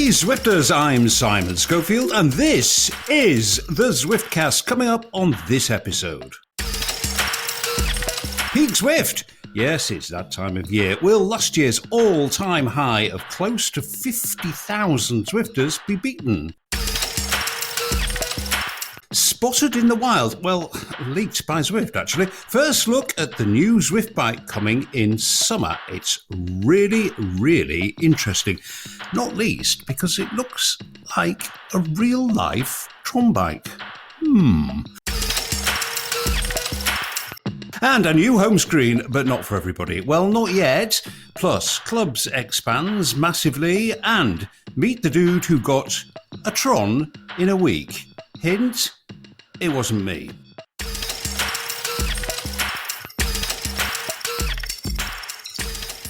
Hey Zwifters, I'm Simon Schofield and this is the Zwiftcast. Coming up on this episode, Peak Zwift. Yes, it's that time of year. Will last year's all-time high of close to 50,000 Zwifters be beaten? Spotted in the wild, well, leaked by Zwift actually. First look at the new Zwift Bike coming in summer. It's really, really interesting. Not least because it looks like a real-life Tron bike. And a new home screen, but not for everybody. Well, not yet. Plus, Clubs expands massively, and meet the dude who got a Tron in a week. Hint, it wasn't me.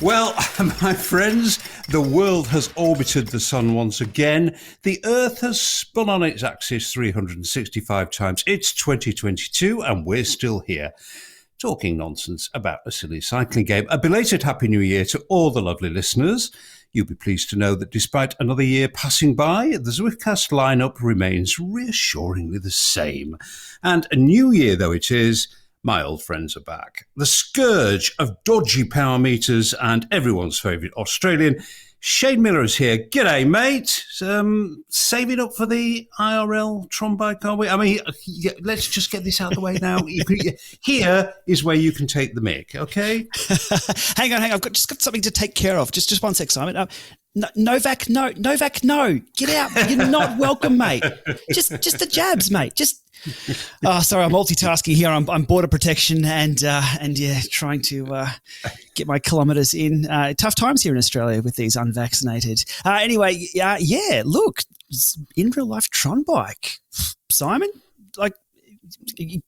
Well, my friends, the world has orbited the sun once again. The Earth has spun on its axis 365 times. It's 2022 and we're still here, talking nonsense about a silly cycling game. A belated Happy New Year to all the lovely listeners. You'll be pleased to know that despite another year passing by, the Zwiftcast lineup remains reassuringly the same. And a new year though it is, my old friends are back. The scourge of dodgy power meters and everyone's favourite Australian, Shane Miller is here. G'day, mate. Saving up for the IRL Tron bike, are we? I mean, let's just get this out of the way now. Here is where you can take the mic, okay? Hang on. I've just got something to take care of. Just one sec, Simon. Novak, no. Get out. You're not welcome, mate. Just the jabs, mate. Sorry, I'm multitasking here. I'm border protection and trying to get my kilometres in. Tough times here in Australia with these unvaccinated. Look, in real life Tron bike, Simon. Like,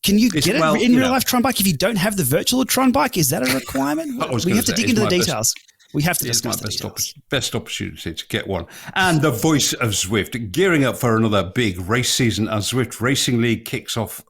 can you get it in real life Tron bike if you don't have the virtual Tron bike? Is that a requirement? We have to dig into the details. We have to discuss the best opportunity to get one. And the voice of Zwift, gearing up for another big race season as Zwift Racing League kicks off.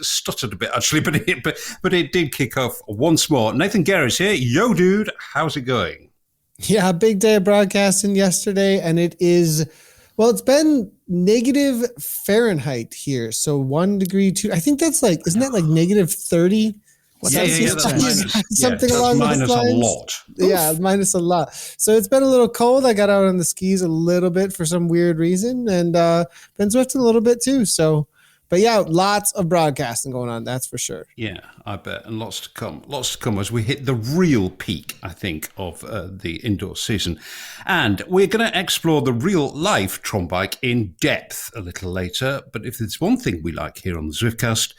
Stuttered a bit actually, but it did kick off once more. Nathan Garrett's here. Yo, dude, how's it going? Yeah, big day of broadcasting yesterday, and it is, well, it's been negative Fahrenheit here. So 1 degree, I think that's like, isn't that like negative 30? Something along those lines. A lot. Yeah, minus a lot. So it's been a little cold. I got out on the skis a little bit for some weird reason, and been Zwifting a little bit too. So, but yeah, lots of broadcasting going on. That's for sure. Yeah, I bet, and lots to come. Lots to come as we hit the real peak, I think, of the indoor season, and we're going to explore the real life Tron bike in depth a little later. But if there's one thing we like here on the Zwiftcast,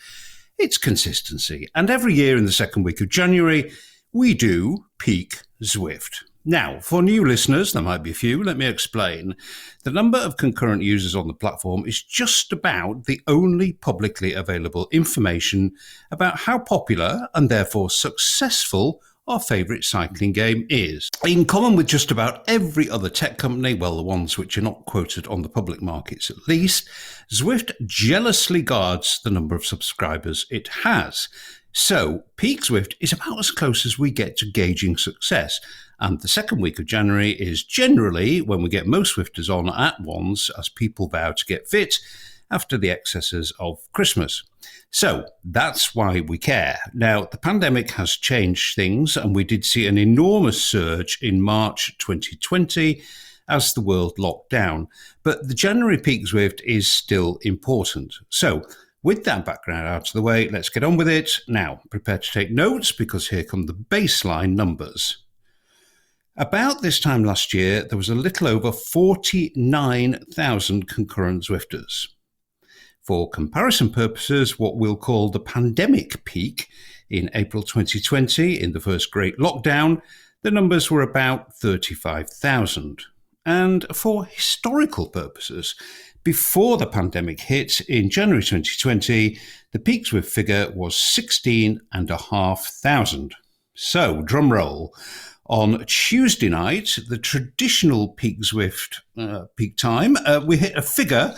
it's consistency. And every year in the second week of January, we do Peak Zwift. Now, for new listeners, there might be a few, let me explain. The number of concurrent users on the platform is just about the only publicly available information about how popular and therefore successful our favourite cycling game is. In common with just about every other tech company, well, the ones which are not quoted on the public markets at least, Zwift jealously guards the number of subscribers it has. So, Peak Zwift is about as close as we get to gauging success. And the second week of January is generally when we get most Zwifters on at once as people vow to get fit after the excesses of Christmas. So that's why we care. Now, the pandemic has changed things, and we did see an enormous surge in March 2020 as the world locked down. But the January Peak Zwift is still important. So with that background out of the way, let's get on with it. Now, prepare to take notes because here come the baseline numbers. About this time last year, there was a little over 49,000 concurrent Zwifters. For comparison purposes, what we'll call the pandemic peak in April 2020, in the first great lockdown, the numbers were about 35,000. And for historical purposes, before the pandemic hit in January 2020, the Peak Zwift figure was 16,500. So, drum roll. On Tuesday night, the traditional Peak Zwift peak time, we hit a figure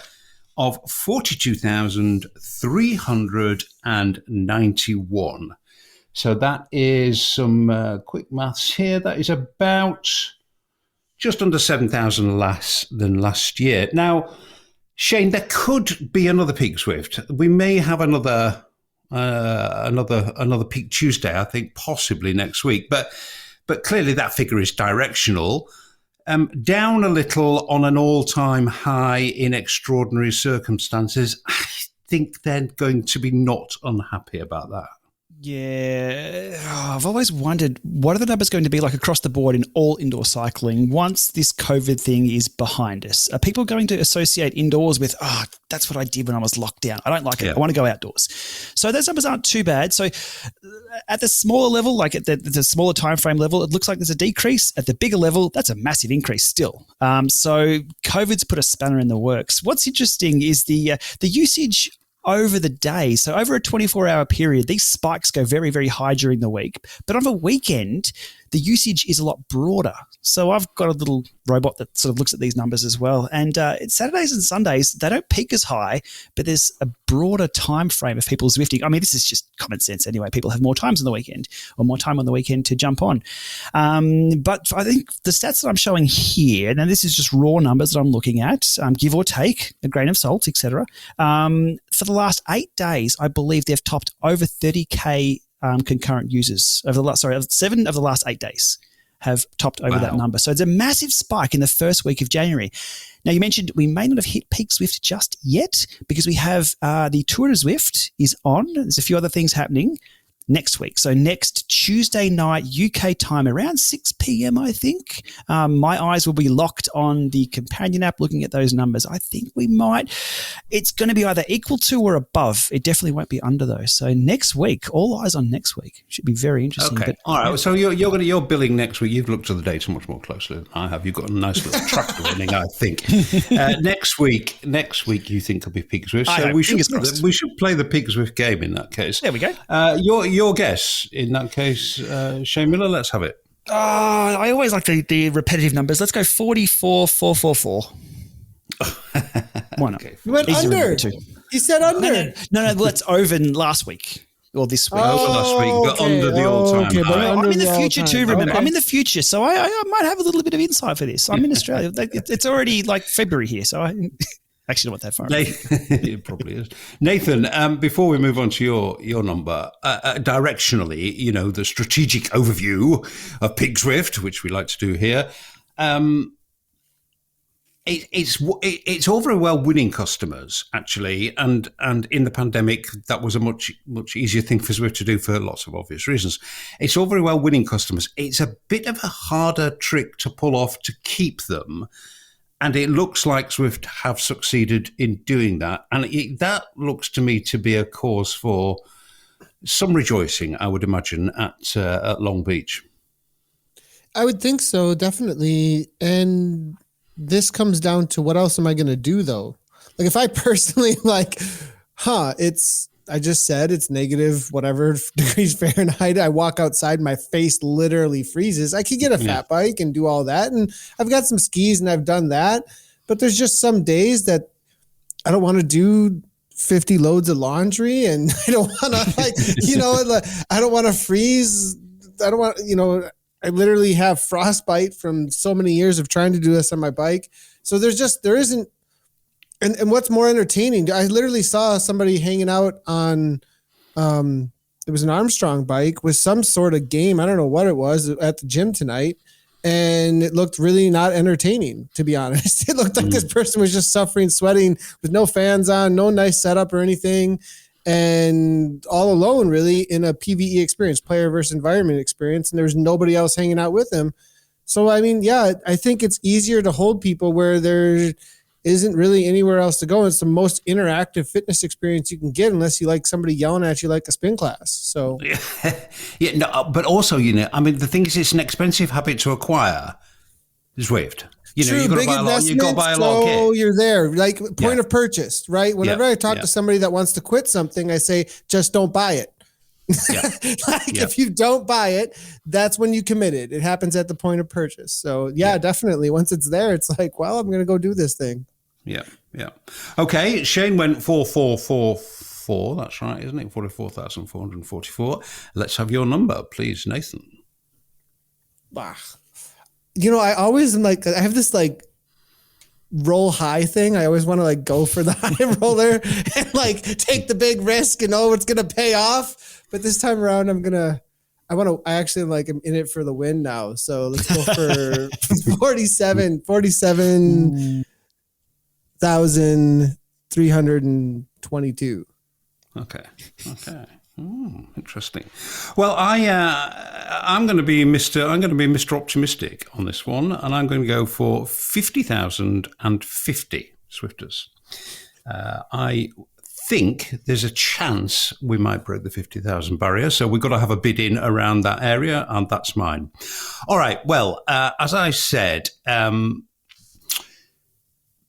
of 42,391. So that is some quick maths here. That is about just under 7,000 less than last year. Now, Shane, there could be another Peak Zwift. We may have another Peak Tuesday, I think, possibly next week. But clearly that figure is directional. Down a little on an all-time high in extraordinary circumstances. I think they're going to be not unhappy about that. Yeah, I've always wondered, what are the numbers going to be like across the board in all indoor cycling once this COVID thing is behind us? Are people going to associate indoors with, that's what I did when I was locked down. I don't like it. I want to go outdoors. So those numbers aren't too bad. So at the smaller level, like at the smaller time frame level, it looks like there's a decrease. At the bigger level, that's a massive increase still. So COVID's put a spanner in the works. What's interesting is the usage over the day. So over a 24-hour period, these spikes go very, very high during the week. But on a weekend, the usage is a lot broader. So I've got a little robot that sort of looks at these numbers as well. And Saturdays and Sundays, they don't peak as high, but there's a broader time frame of people Zwifting. I mean, this is just common sense anyway. People have more times on the weekend or more time on the weekend to jump on. But I think the stats that I'm showing here, now this is just raw numbers that I'm looking at, give or take, a grain of salt, etc. For the last 8 days, I believe they've topped over 30K concurrent users over the last, 7 of the last 8 days have topped over that number. So it's a massive spike in the first week of January. Now, you mentioned we may not have hit Peak Zwift just yet because we have the Tour de Zwift is on. There's a few other things happening next week. So next Tuesday night, UK time, around 6 p.m, I think. My eyes will be locked on the companion app looking at those numbers. I think it's going to be either equal to or above. It definitely won't be under those. So next week, all eyes on next week. Should be very interesting. Okay. All right. So you're billing next week. You've looked at the data much more closely than I have. You've got a nice little tracker running, I think. Next week you think will be Peak Zwift. So we should play the Peak Zwift game in that case. There we go. Your guess in that case, Shane Miller, let's have it. I always like the repetitive numbers. Let's go 44,444. Why not? You went under. You said under. No, that's over last week or this week. Over last week, but under the all-time high. I'm in the future too, remember. Okay. I'm in the future, so I might have a little bit of insight for this. I'm in Australia. It's already like February here, so actually not that far. It probably is. Nathan, before we move on to your number, directionally, the strategic overview of Peak Zwift, which we like to do here, it's all very well winning customers, actually, and in the pandemic, that was a much easier thing for Zwift to do for lots of obvious reasons. It's all very well winning customers. It's a bit of a harder trick to pull off to keep them. And it looks like Zwift have succeeded in doing that. And that looks to me to be a cause for some rejoicing, I would imagine, at Long Beach. I would think so, definitely. And this comes down to what else am I going to do, though? Like if I personally I just said it's negative whatever degrees Fahrenheit. I walk outside, my face literally freezes. I could get a fat bike and do all that. And I've got some skis and I've done that. But there's just some days that I don't want to do 50 loads of laundry and I don't want to I don't want to freeze. I don't want, I literally have frostbite from so many years of trying to do this on my bike. So there isn't. And what's more entertaining, I literally saw somebody hanging out on, it was an Armstrong bike with some sort of game. I don't know what it was at the gym tonight. And it looked really not entertaining, to be honest. It looked like this person was just suffering, sweating with no fans on, no nice setup or anything. And all alone really in a PvE experience, player versus environment experience. And there was nobody else hanging out with him. So, I mean, I think it's easier to hold people where there isn't really anywhere else to go. It's the most interactive fitness experience you can get unless you like somebody yelling at you like a spin class. So but also, the thing is, it's an expensive habit to acquire, Zwift. You've got to buy a lot of kit. So you're there, like point of purchase, right? Whenever I talk to somebody that wants to quit something, I say, just don't buy it. If you don't buy it, that's when you committed. It happens at the point of purchase. So definitely. Once it's there, it's like, well, I'm going to go do this thing. Yeah. Okay. Shane went 4444. That's right, isn't it? 44,444. Let's have your number, please, Nathan. I always am like, I have this like roll high thing. I always want to like go for the high roller and like take the big risk and it's going to pay off. But this time around, I actually like am in it for the win now. So let's go for 47,322. Okay. Interesting. Well, I'm going to be Mr. Optimistic on this one, and I'm going to go for 50,050 Zwifters. I think there's a chance we might break the 50,000 barrier, so we've got to have a bid in around that area, and that's mine. All right. Well, as I said,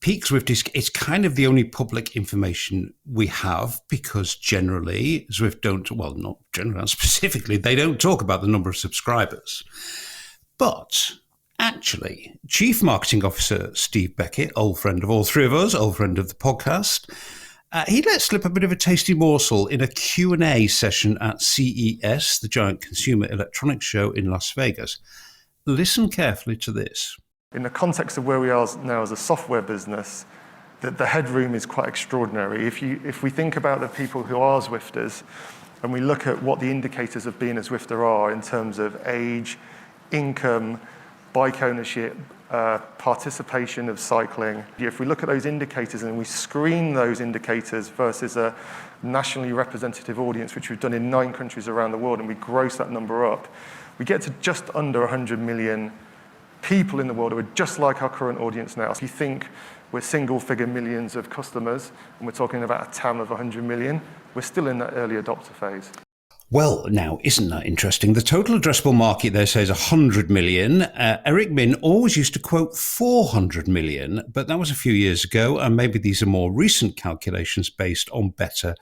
Peak Zwift is kind of the only public information we have, because generally Zwift not generally, specifically, they don't talk about the number of subscribers. But actually, Chief Marketing Officer Steve Beckett, old friend of all three of us, old friend of the podcast, he let slip a bit of a tasty morsel in a Q&A session at CES, the giant consumer electronics show in Las Vegas. Listen carefully to this. In the context of where we are now as a software business, the headroom is quite extraordinary. If we think about the people who are Zwifters, and we look at what the indicators of being a Zwifter are in terms of age, income, bike ownership, participation of cycling. If we look at those indicators and we screen those indicators versus a nationally representative audience, which we've done in 9 countries around the world, and we gross that number up, we get to just under 100 million people in the world who are just like our current audience now. If you think we're single-figure millions of customers, and we're talking about a TAM of 100 million, we're still in that early adopter phase. Well, now, isn't that interesting? The total addressable market there says 100 million. Eric Min always used to quote 400 million, but that was a few years ago, and maybe these are more recent calculations based on better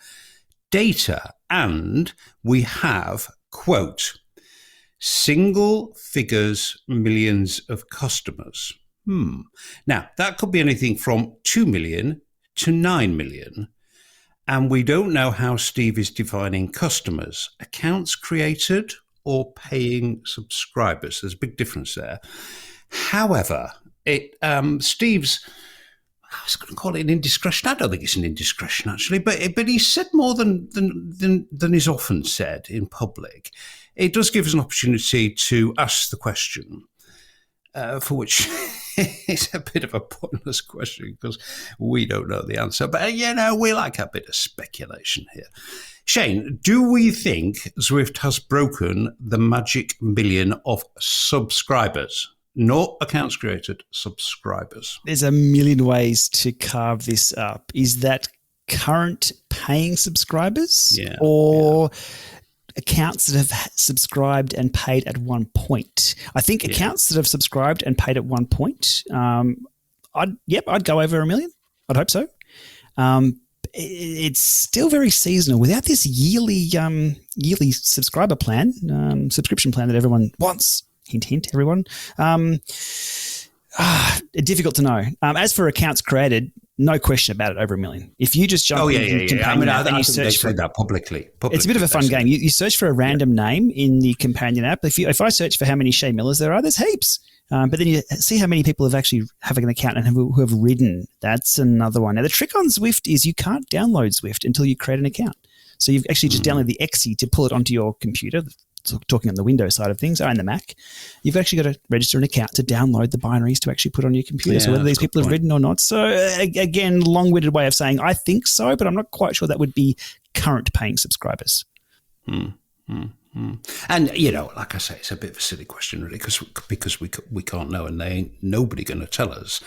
data. And we have, quote, single figures millions of customers. Now, that could be anything from 2 million to 9 million. And we don't know how Steve is defining customers, accounts created or paying subscribers. There's a big difference there. However, Steve's, I was going to call it an indiscretion. I don't think it's an indiscretion, actually, but he said more than is often said in public. It does give us an opportunity to ask the question, for which it's a bit of a pointless question because we don't know the answer. But, we like a bit of speculation here. Shane, do we think Zwift has broken the magic million of subscribers? Not accounts created, subscribers. There's a million ways to carve this up. Is that current paying subscribers or accounts that have subscribed and paid at one point? I think accounts that have subscribed and paid at one point, I'd go over 1 million. I'd hope so. It's still very seasonal. Without this yearly subscriber plan, subscription plan that everyone wants, hint, hint, everyone, difficult to know. As for accounts created, no question about it, over 1 million. If you just jump in companion app and you search for that publicly. It's a bit of a fun game. You search for a random name in the companion app. If I search for how many Shea Millers there are, there's heaps. But then you see how many people have actually have an account and who have ridden. That's another one. Now, the trick on Zwift is you can't download Zwift until you create an account. So you've actually just downloaded the exe to pull it onto your computer, talking on the Windows side of things, and the Mac. You've actually got to register an account to download the binaries to actually put on your computer. So whether these people have ridden or not. So again, long-winded way of saying I think so, but I'm not quite sure that would be current paying subscribers. And, like I say, it's a bit of a silly question, really, because we can't know, and they ain't nobody going to tell us.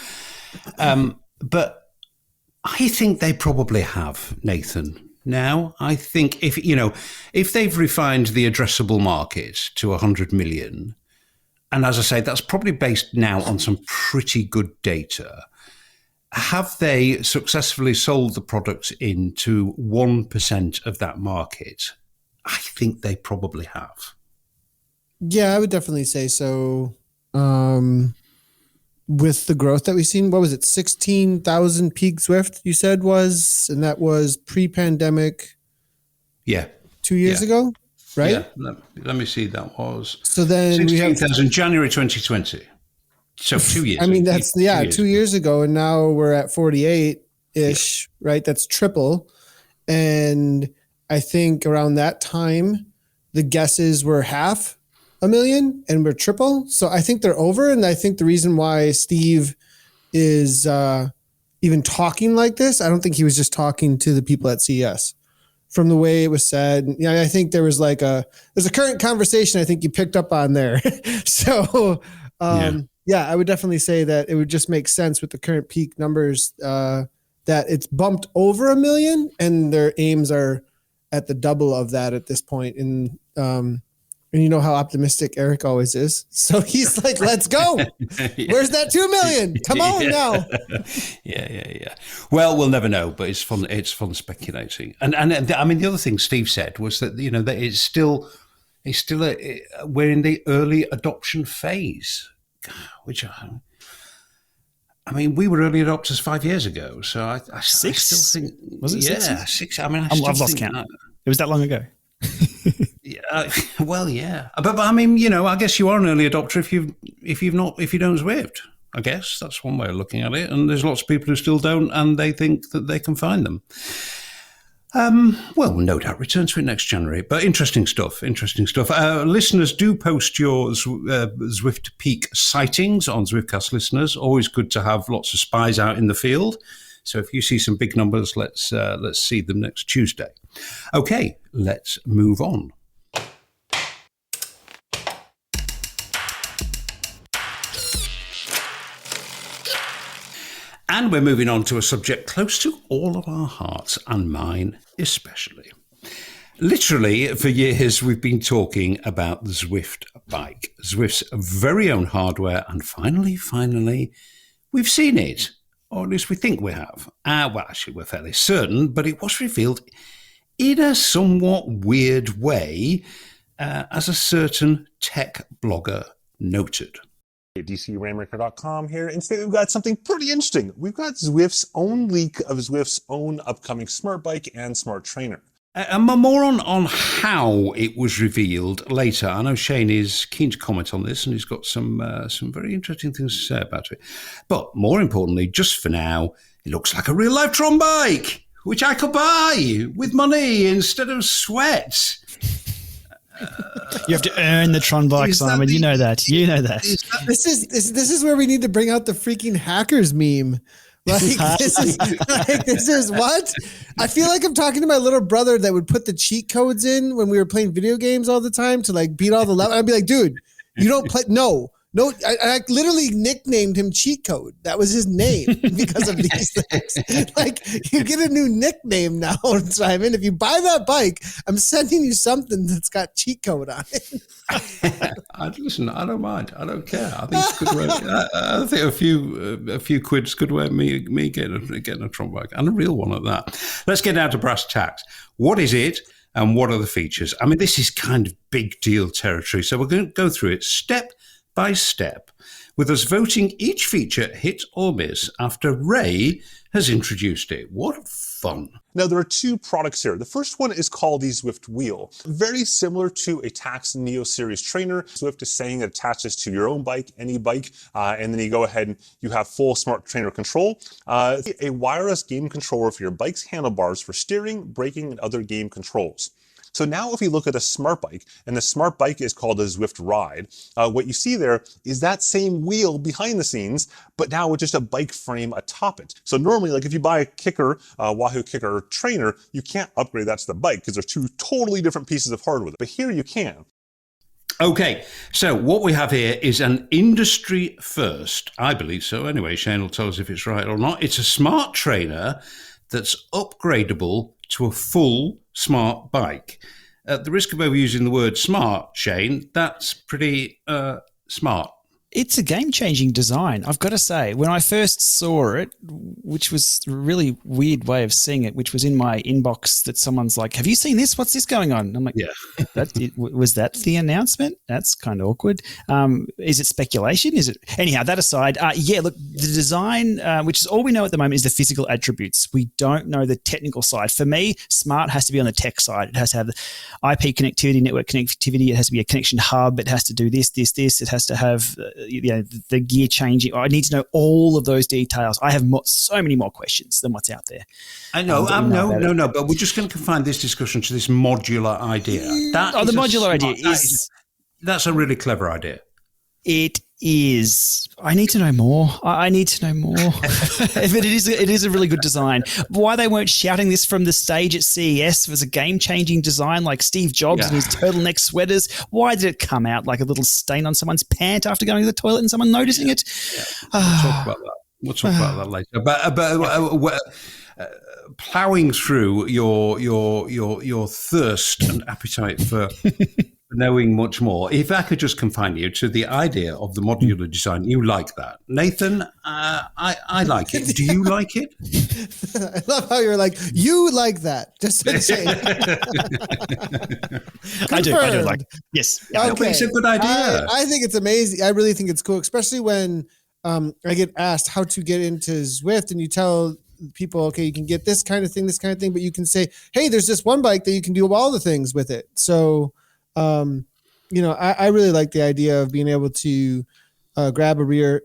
But I think they probably have, Nathan. Now, I think if they've refined the addressable market to 100 million, and as I say, that's probably based now on some pretty good data, have they successfully sold the product into 1% of that market? I think they probably have. Yeah, I would definitely say so. With the growth that we've seen, what was it, 16,000 Peak Zwift, you said was, and that was pre-pandemic. Yeah. 2 years ago, right? Yeah, let me see, that was so then 16,000 January 2020. So 2 years. I mean, that's 2 years ago, and now we're at 48-ish, right? That's triple. And I think around that time, the guesses were 500,000 and we're triple. So I think they're over. And I think the reason why Steve is even talking like this, I don't think he was just talking to the people at CES. From the way it was said, I think there was there's a current conversation I think you picked up on there. So, I would definitely say that it would just make sense with the current peak numbers that it's bumped over 1 million and their aims are at the double of that at this point. And you know how optimistic Eric always is. So he's like, let's go. Where's that 2 million? Come on now. Yeah. Well, we'll never know, but it's fun speculating. And I mean, the other thing Steve said was that, that it's still we're in the early adoption phase, which I mean, we were early adopters 5 years ago. So I still think, was it 6? Yeah, 6. I mean, I've lost count. It was that long ago. Well, yeah, but I mean, I guess you are an early adopter if you don't Zwift. I guess that's one way of looking at it. And there's lots of people who still don't, and they think that they can find them. Well, no doubt return to it next January. But interesting stuff. Listeners, do post your Zwift Peak sightings on Zwiftcast listeners. Always good to have lots of spies out in the field. So if you see some big numbers, let's see them next Tuesday. Okay, let's move on. And we're moving on to a subject close to all of our hearts, and mine especially. Literally, for years, we've been talking about the Zwift Bike, Zwift's very own hardware, and finally, we've seen it, or at least we think we have. Well, actually, we're fairly certain, but it was revealed in a somewhat weird way, as a certain tech blogger noted. DCRainmaker.com here. Instead, we've got something pretty interesting. We've got Zwift's own leak of Zwift's own upcoming smart bike and smart trainer. More on how it was revealed later. I know Shane is keen to comment on this, and he's got some very interesting things to say about it. But more importantly, just for now, it looks like a real life Tron bike, which I could buy with money instead of sweat. You have to earn the Tron bike, Simon. You know that. This is where we need to bring out the freaking hackers meme. This is what? I feel like I'm talking to my little brother that would put the cheat codes in when we were playing video games all the time to beat all the levels. I'd be like, dude, you don't play. No, I literally nicknamed him Cheat Code. That was his name because of these things. You get a new nickname now, Simon. If you buy that bike, I'm sending you something that's got cheat code on it. Listen, I don't mind. I don't care. I think it's a good way. I think a few quid's a good way of me getting a Tron bike, and a real one at that. Let's get down to brass tacks. What is it? And what are the features? I mean, this is kind of big deal territory. So we're going to go through it step by step, with us voting each feature hit or miss after Ray has introduced it. What fun. Now, there are two products here. The first one is called the Zwift Wheel. Very similar to a Tacx Neo Series trainer. Zwift is saying it attaches to your own bike, any bike, and then you go ahead and you have full smart trainer control. A wireless game controller for your bike's handlebars for steering, braking, and other game controls. So now if you look at a smart bike, and the smart bike is called a Zwift Ride, what you see there is that same wheel behind the scenes, but now with just a bike frame atop it. So normally, if you buy a Kicker, Wahoo Kicker trainer, you can't upgrade that to the bike because they're two totally different pieces of hardware. But here you can. Okay, so what we have here is an industry first. I believe so. Anyway, Shane will tell us if it's right or not. It's a smart trainer that's upgradable to a full smart bike. At the risk of overusing the word smart, Shane, that's pretty smart. It's a game-changing design, I've got to say. When I first saw it, which was a really weird way of seeing it, which was in my inbox that someone's like, have you seen this? What's this going on? And I'm like, yeah. Was that the announcement? That's kind of awkward. Is it speculation? Is it? Anyhow, that aside, look, the design, which is all we know at the moment, is the physical attributes. We don't know the technical side. For me, smart has to be on the tech side. It has to have IP connectivity, network connectivity. It has to be a connection hub. It has to do this. It has to have the gear changing. I need to know all of those details. I have so many more questions than what's out there. I know. No. But we're just going to confine this discussion to this modular idea. The modular idea that's a really clever idea. It is. I need to know more. I need to know more. But it is a really good design. Why they weren't shouting this from the stage at CES was a game-changing design like Steve Jobs and his turtleneck sweaters. Why did it come out like a little stain on someone's pant after going to the toilet and someone noticing it? We'll talk about that later. But ploughing through your thirst and appetite for knowing much more, if I could just confine you to the idea of the modular design, you like that. Nathan, I like it. Do you like it? I love how you're like, you like that. Just saying. I do like it. Yes. Okay. But it's a good idea. I think it's amazing. I really think it's cool, especially when I get asked how to get into Zwift and you tell people, okay, you can get this kind of thing, but you can say, hey, there's this one bike that you can do all the things with it. So, I really like the idea of being able to grab grab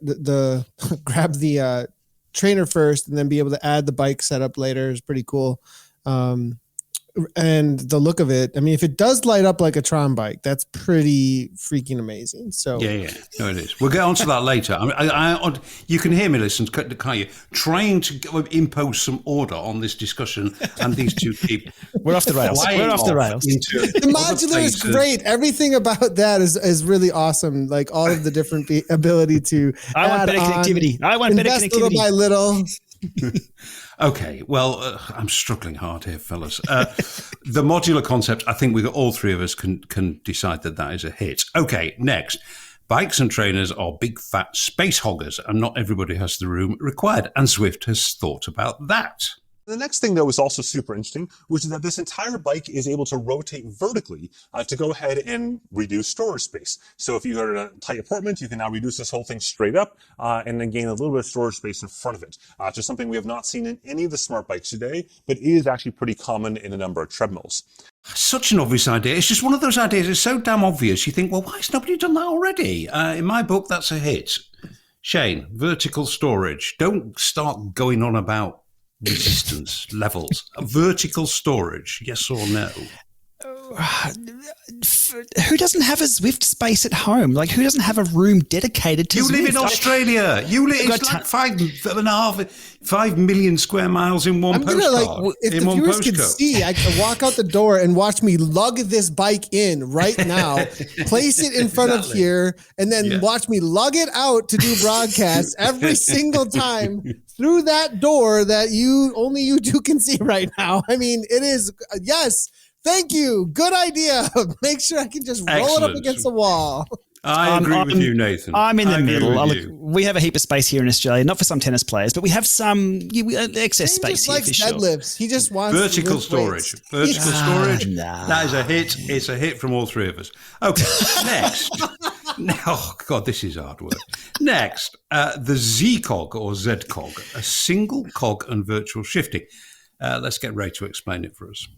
the trainer first and then be able to add the bike setup later is pretty cool. And the look of it, I mean, if it does light up like a Tron bike, that's pretty freaking amazing. So yeah, no, it is. We'll get onto that later. I you can hear me, listen, can't you? Trying to impose some order on this discussion, and these two keep. We're off the rails. The modular is great. Everything about that is really awesome. Like all of the different ability to. I want better connectivity. Invest little by little. Okay, well, I'm struggling hard here, fellas. The modular concept, I think all three of us can decide that is a hit. Okay, next. Bikes and trainers are big fat space hoggers, and not everybody has the room required. And Zwift has thought about that. The next thing, though, is also super interesting, which is that this entire bike is able to rotate vertically to go ahead and reduce storage space. So if you are in a tight apartment, you can now reduce this whole thing straight up and then gain a little bit of storage space in front of it, which is something we have not seen in any of the smart bikes today, but is actually pretty common in a number of treadmills. Such an obvious idea. It's just one of those ideas. It's so damn obvious. You think, well, why has nobody done that already? In my book, that's a hit. Shane, vertical storage. Don't start going on about resistance levels. Vertical storage, yes or no? Who doesn't have a Zwift space at home? Like, who doesn't have a room dedicated to Zwift? You live in Australia. It's like 5 million square miles in one postcard. If the viewers could see, I could walk out the door and watch me lug this bike in right now, place it in front of here, and then watch me lug it out to do broadcasts every single time through that door that only you two can see right now. I mean, it is, yes. Thank you. Good idea. Make sure I can just roll it up against the wall. I agree with you, Nathan. I'm in the middle. We have a heap of space here in Australia, not for some tennis players, but we have some excess space here. He just likes deadlifts. He just wants vertical storage. Vertical storage. That is a hit. It's a hit from all three of us. Okay, next. Oh, God, this is hard work. Next, the Z-Cog or Z-Cog, a single cog and virtual shifting. Let's get Ray to explain it for us.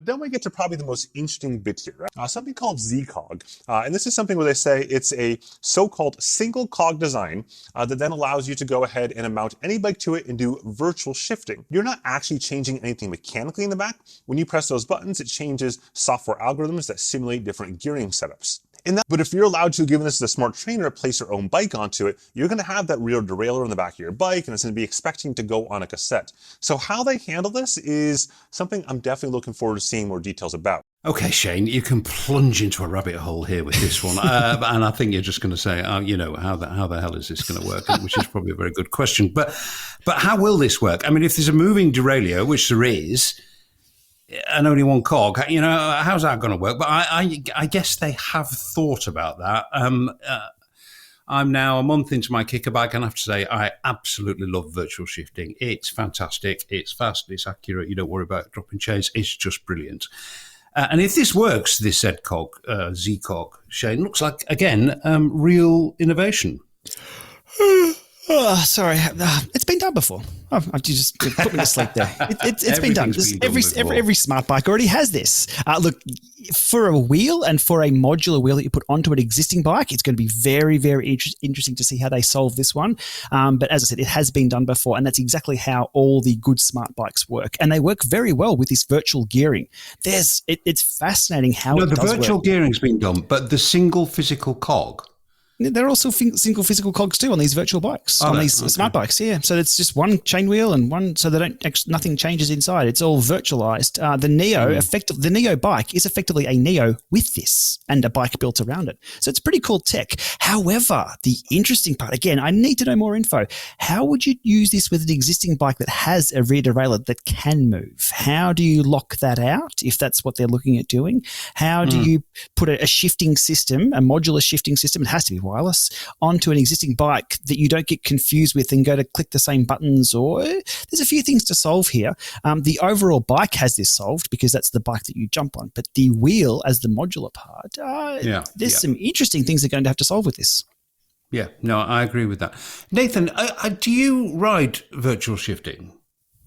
Then we get to probably the most interesting bit here, right? Something called Z-Cog. And this is something where they say it's a so-called single cog design that then allows you to go ahead and mount any bike to it and do virtual shifting. You're not actually changing anything mechanically in the back. When you press those buttons, it changes software algorithms that simulate different gearing setups. But if you're allowed to, given this is a smart trainer, place your own bike onto it, you're going to have that rear derailleur on the back of your bike, and it's going to be expecting to go on a cassette. So how they handle this is something I'm definitely looking forward to seeing more details about. Okay, Shane, you can plunge into a rabbit hole here with this one. And I think you're just going to say, how the hell is this going to work? Which is probably a very good question. But how will this work? I mean, if there's a moving derailleur, which there is, and only one cog, how's that going to work? But I guess they have thought about that. I'm now a month into my kicker bike, and I have to say I absolutely love virtual shifting. It's fantastic. It's fast. It's accurate. You don't worry about dropping chains. It's just brilliant. And if this works, this Z-Cog, Shane, looks like, again, real innovation. Oh, sorry. It's been done before. Oh, you just put me to sleep there. It's been done. Every smart bike already has this. Look, for a wheel and for a modular wheel that you put onto an existing bike, it's going to be very, very interesting to see how they solve this one. But as I said, it has been done before, and that's exactly how all the good smart bikes work. And they work very well with this virtual gearing. It's fascinating how it does work. The virtual gearing's been done, but the single physical cog. There are also single physical cogs too on these virtual bikes, on these smart bikes. Yeah, so it's just one chain wheel and one, so they don't. Nothing changes inside. It's all virtualized. The Neo bike is effectively a Neo with this and a bike built around it. So it's pretty cool tech. However, the interesting part, again, I need to know more info. How would you use this with an existing bike that has a rear derailleur that can move? How do you lock that out if that's what they're looking at doing? How do you put a shifting system, a modular shifting system? It has to be wireless, onto an existing bike that you don't get confused with and go to click the same buttons, or there's a few things to solve here. The overall bike has this solved because that's the bike that you jump on, but the wheel as the modular part, there's some interesting things they're going to have to solve with this. Yeah, no, I agree with that. Nathan, do you ride virtual shifting?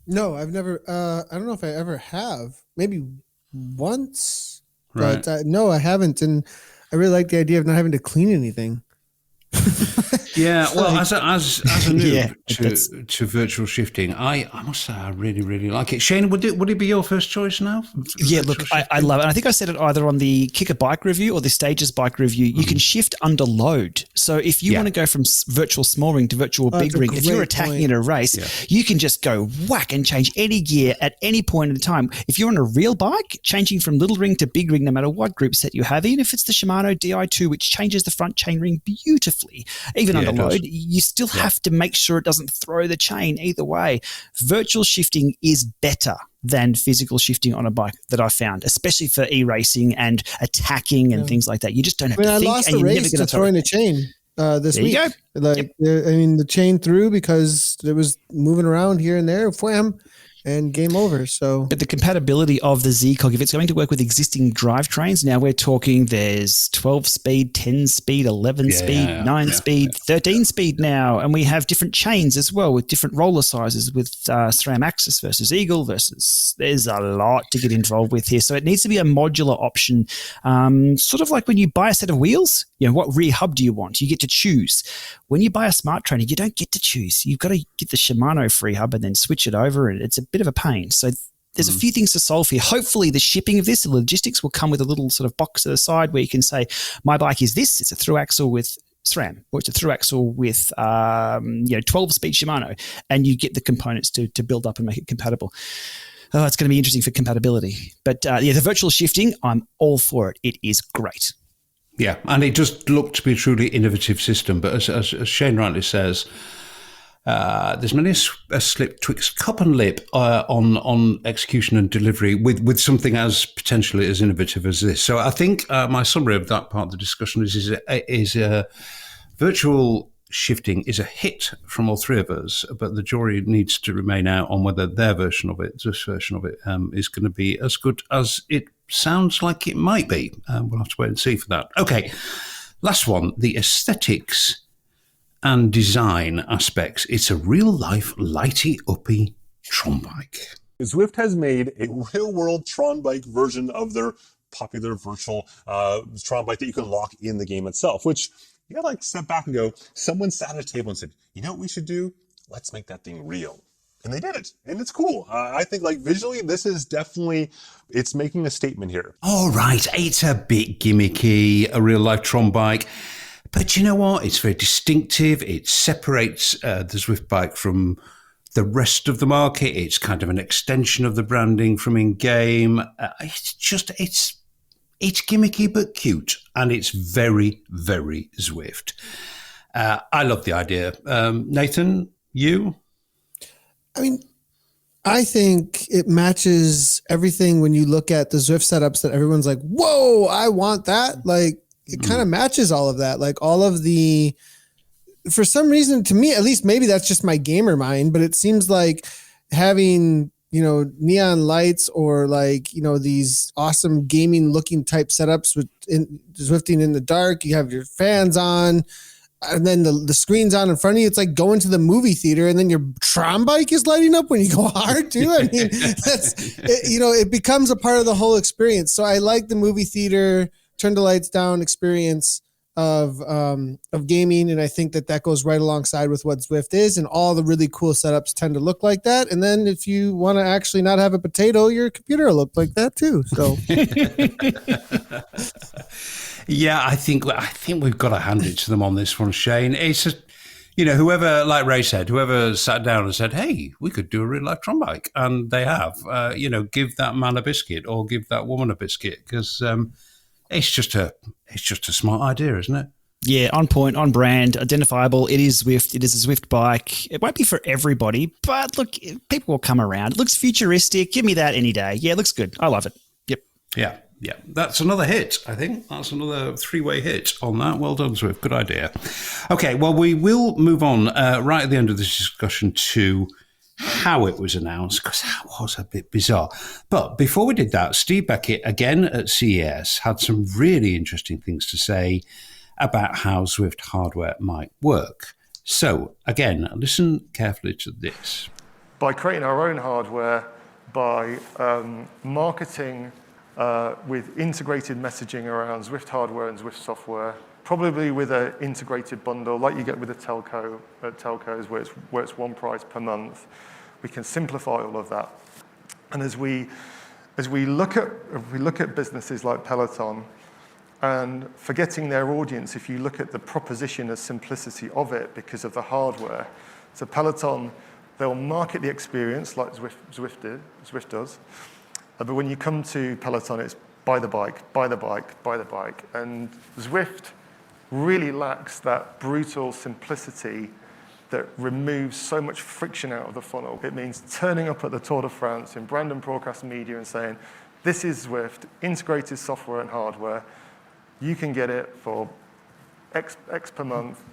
No, I've never, I don't know if I ever have, maybe once, Right. but no, I haven't. And I really like the idea of not having to clean anything. Yeah, well, as a noob to virtual shifting, I must say I really, really like it. Shane, would it be your first choice now? Yeah, look, I love it. And I think I said it either on the Kicker bike review or the Stages bike review. You can shift under load. So if you want to go from virtual small ring to virtual big ring, if you're attacking in a race, you can just go whack and change any gear at any point in time. If you're on a real bike, changing from little ring to big ring, no matter what group set you have, even if it's the Shimano Di2, which changes the front chain ring beautifully, even under load, you still have to make sure it doesn't throw the chain either way. Virtual shifting is better than physical shifting on a bike that I found, especially for e-racing and attacking and things like that. You just don't have to think. I lost a race to throwing a chain this week. You go. The chain threw because it was moving around here and there, wham, and game over. So, but the compatibility of the Z-Cog, if it's going to work with existing drivetrains, now we're talking there's 12 speed, 10 speed, 11 speed, 9 speed, 13 speed now. And we have different chains as well with different roller sizes with SRAM Axis versus Eagle versus, there's a lot to get involved with here. So it needs to be a modular option. Sort of like when you buy a set of wheels, what rear hub do you want? You get to choose. When you buy a smart trainer, you don't get to choose. You've got to get the Shimano free hub and then switch it over, and it's a bit of a pain. So there's a few things to solve here. Hopefully the shipping of this, the logistics, will come with a little sort of box to the side where you can say, my bike is this. It's a through axle with SRAM, or it's a through axle with 12-speed Shimano, and you get the components to build up and make it compatible. Oh, it's going to be interesting for compatibility. But the virtual shifting, I'm all for it. It is great. Yeah, and it does look to be a truly innovative system. But as Shane rightly says, there's many a slip twixt cup and lip on execution and delivery with something as potentially as innovative as this. So I think my summary of that part of the discussion is virtual shifting is a hit from all three of us, but the jury needs to remain out on whether their version of it, this version of it, is going to be as good as it sounds like it might be. We'll have to wait and see for that. Okay, last one, the aesthetics and design aspects. It's a real-life, lighty-uppy Tron bike. Zwift has made a real-world Tron bike version of their popular virtual Tron bike that you can lock in the game itself, which you gotta step back and go, someone sat at a table and said, you know what we should do? Let's make that thing real. And they did it. And it's cool. I think visually, this is definitely, it's making a statement here. All right, it's a bit gimmicky, a real-life Tron bike. But you know what? It's very distinctive. It separates the Zwift bike from the rest of the market. It's kind of an extension of the branding from in-game. It's gimmicky but cute. And it's very, very Zwift. I love the idea. Nathan, you? I think it matches everything when you look at the Zwift setups that everyone's like, whoa, I want that. It kind of matches all of that. All of the, for some reason, to me, at least, maybe that's just my gamer mind, but it seems like having, neon lights or these awesome gaming looking type setups with Zwifting in the dark, you have your fans on. and then the screen's on in front of you. It's like going to the movie theater, and then your tram bike is lighting up when you go hard too. I mean, it becomes a part of the whole experience. So I like the movie theater, turn the lights down experience of gaming, and I think that goes right alongside with what Zwift is, and all the really cool setups tend to look like that. And then if you want to actually not have a potato, your computer will look like that too. So yeah, I think we've got to hand it to them on this one, Shane. It's whoever, like Ray said, whoever sat down and said, hey, we could do a real life tram bike, and they have. Give that man a biscuit or give that woman a biscuit, because it's just a smart idea, isn't it? Yeah, on point, on brand, identifiable. It is Zwift. It is a Zwift bike. It won't be for everybody, but look, people will come around. It looks futuristic. Give me that any day. Yeah, it looks good. I love it. Yep. Yeah. That's another hit, I think. That's another 3-way hit on that. Well done, Zwift. Good idea. Okay, well, we will move on right at the end of this discussion to how it was announced, because that was a bit bizarre. But before we did that, Steve Beckett, again at CES, had some really interesting things to say about how Zwift hardware might work. So, again, listen carefully to this. By creating our own hardware, by marketing with integrated messaging around Zwift hardware and Zwift software, probably with an integrated bundle like you get with a telco at telcos where it's one price per month. We can simplify all of that. And as we look at businesses like Peloton, and forgetting their audience, if you look at the proposition as simplicity of it because of the hardware. So Peloton, they'll market the experience like Zwift does. But when you come to Peloton, it's buy the bike, buy the bike, buy the bike. And Zwift really lacks that brutal simplicity that removes so much friction out of the funnel. It means turning up at the Tour de France in brand and broadcast media and saying, this is Zwift, integrated software and hardware. You can get it for X per month.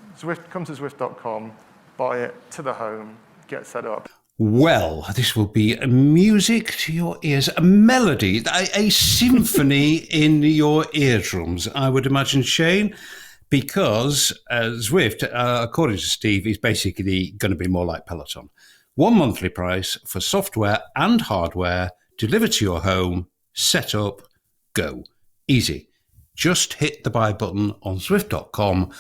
Come to Zwift.com, buy it to the home, get set up. Well, this will be music to your ears, a melody, a symphony in your eardrums, I would imagine, Shane, because Zwift, according to Steve, is basically going to be more like Peloton. One monthly price for software and hardware, delivered to your home, set up, go. Easy. Just hit the buy button on Zwift.com,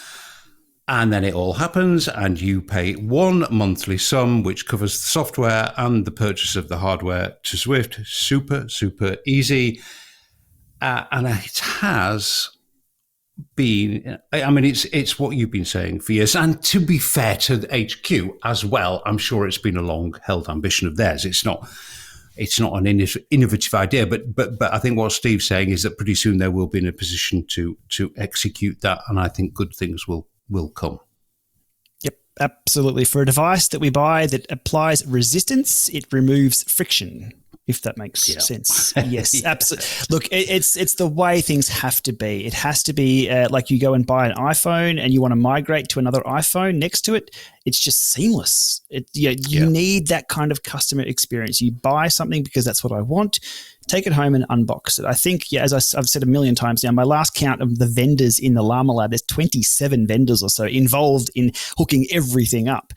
and then it all happens, and you pay one monthly sum, which covers the software and the purchase of the hardware to Zwift. Super, super easy. And it has been, I mean, it's what you've been saying for years. And to be fair to the HQ as well, I'm sure it's been a long-held ambition of theirs. It's not an innovative idea, but I think what Steve's saying is that pretty soon they will be in a position to execute that, and I think good things will come. Yep, absolutely. For a device that we buy that applies resistance, it removes friction, if that makes sense. Yes, absolutely. Look, it's the way things have to be. It has to be like you go and buy an iPhone and you want to migrate to another iPhone next to it. It's just seamless. You need that kind of customer experience. You buy something because that's what I want. Take it home and unbox it. I think, as I've said a million times now, my last count of the vendors in the Llama Lab, there's 27 vendors or so involved in hooking everything up.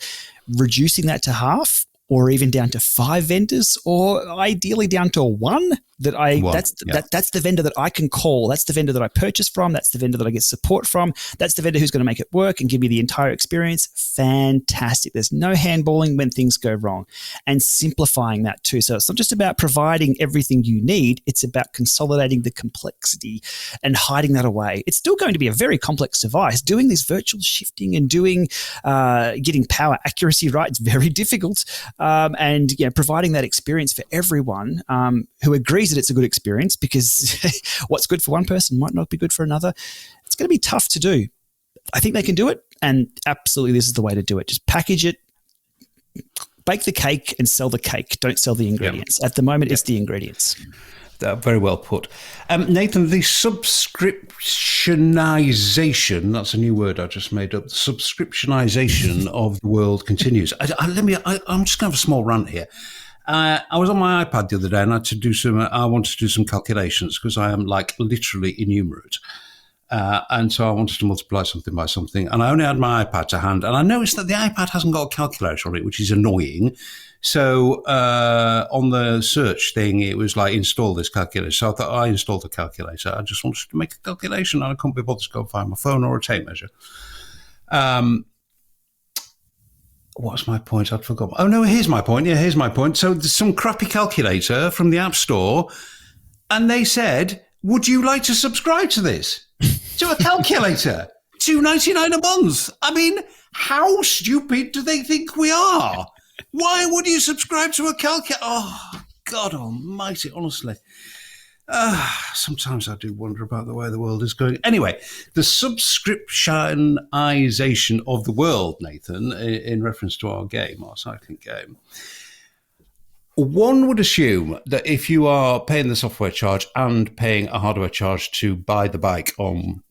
Reducing that to half, or even down to 5 vendors, or ideally down to one. That's the vendor that I can call. That's the vendor that I purchase from. That's the vendor that I get support from. That's the vendor who's going to make it work and give me the entire experience. Fantastic. There's no handballing when things go wrong, and simplifying that too. So it's not just about providing everything you need. It's about consolidating the complexity and hiding that away. It's still going to be a very complex device. Doing this virtual shifting and getting power accuracy right is very difficult. And providing that experience for everyone who agrees that it's a good experience, because what's good for one person might not be good for another. It's going to be tough to do. I think they can do it, and absolutely this is the way to do it. Just package it, bake the cake and sell the cake. Don't sell the ingredients. Yep. At the moment, it's the ingredients. Very well put. Nathan, the subscriptionization, that's a new word I just made up, the subscriptionization of the world continues. I'm just going to have a small rant here. I was on my iPad the other day and I wanted to do some calculations because I am like literally innumerate. And so I wanted to multiply something by something. And I only had my iPad to hand. And I noticed that the iPad hasn't got a calculator on it, which is annoying. So on the search thing, it was like, install this calculator. So I thought, I installed the calculator. I just wanted to make a calculation, and I couldn't be bothered to go and find my phone or a tape measure. What's my point? I'd forgotten. Oh, no, here's my point. Yeah, here's my point. So there's some crappy calculator from the App Store, and they said, would you like to subscribe to this? To a calculator? $2.99 a month. I mean, how stupid do they think we are? Why would you subscribe to a calculator? Oh, God almighty, honestly. Sometimes I do wonder about the way the world is going. Anyway, the subscriptionization of the world, Nathan, in reference to our game, our cycling game. One would assume that if you are paying the software charge and paying a hardware charge to buy the bike on,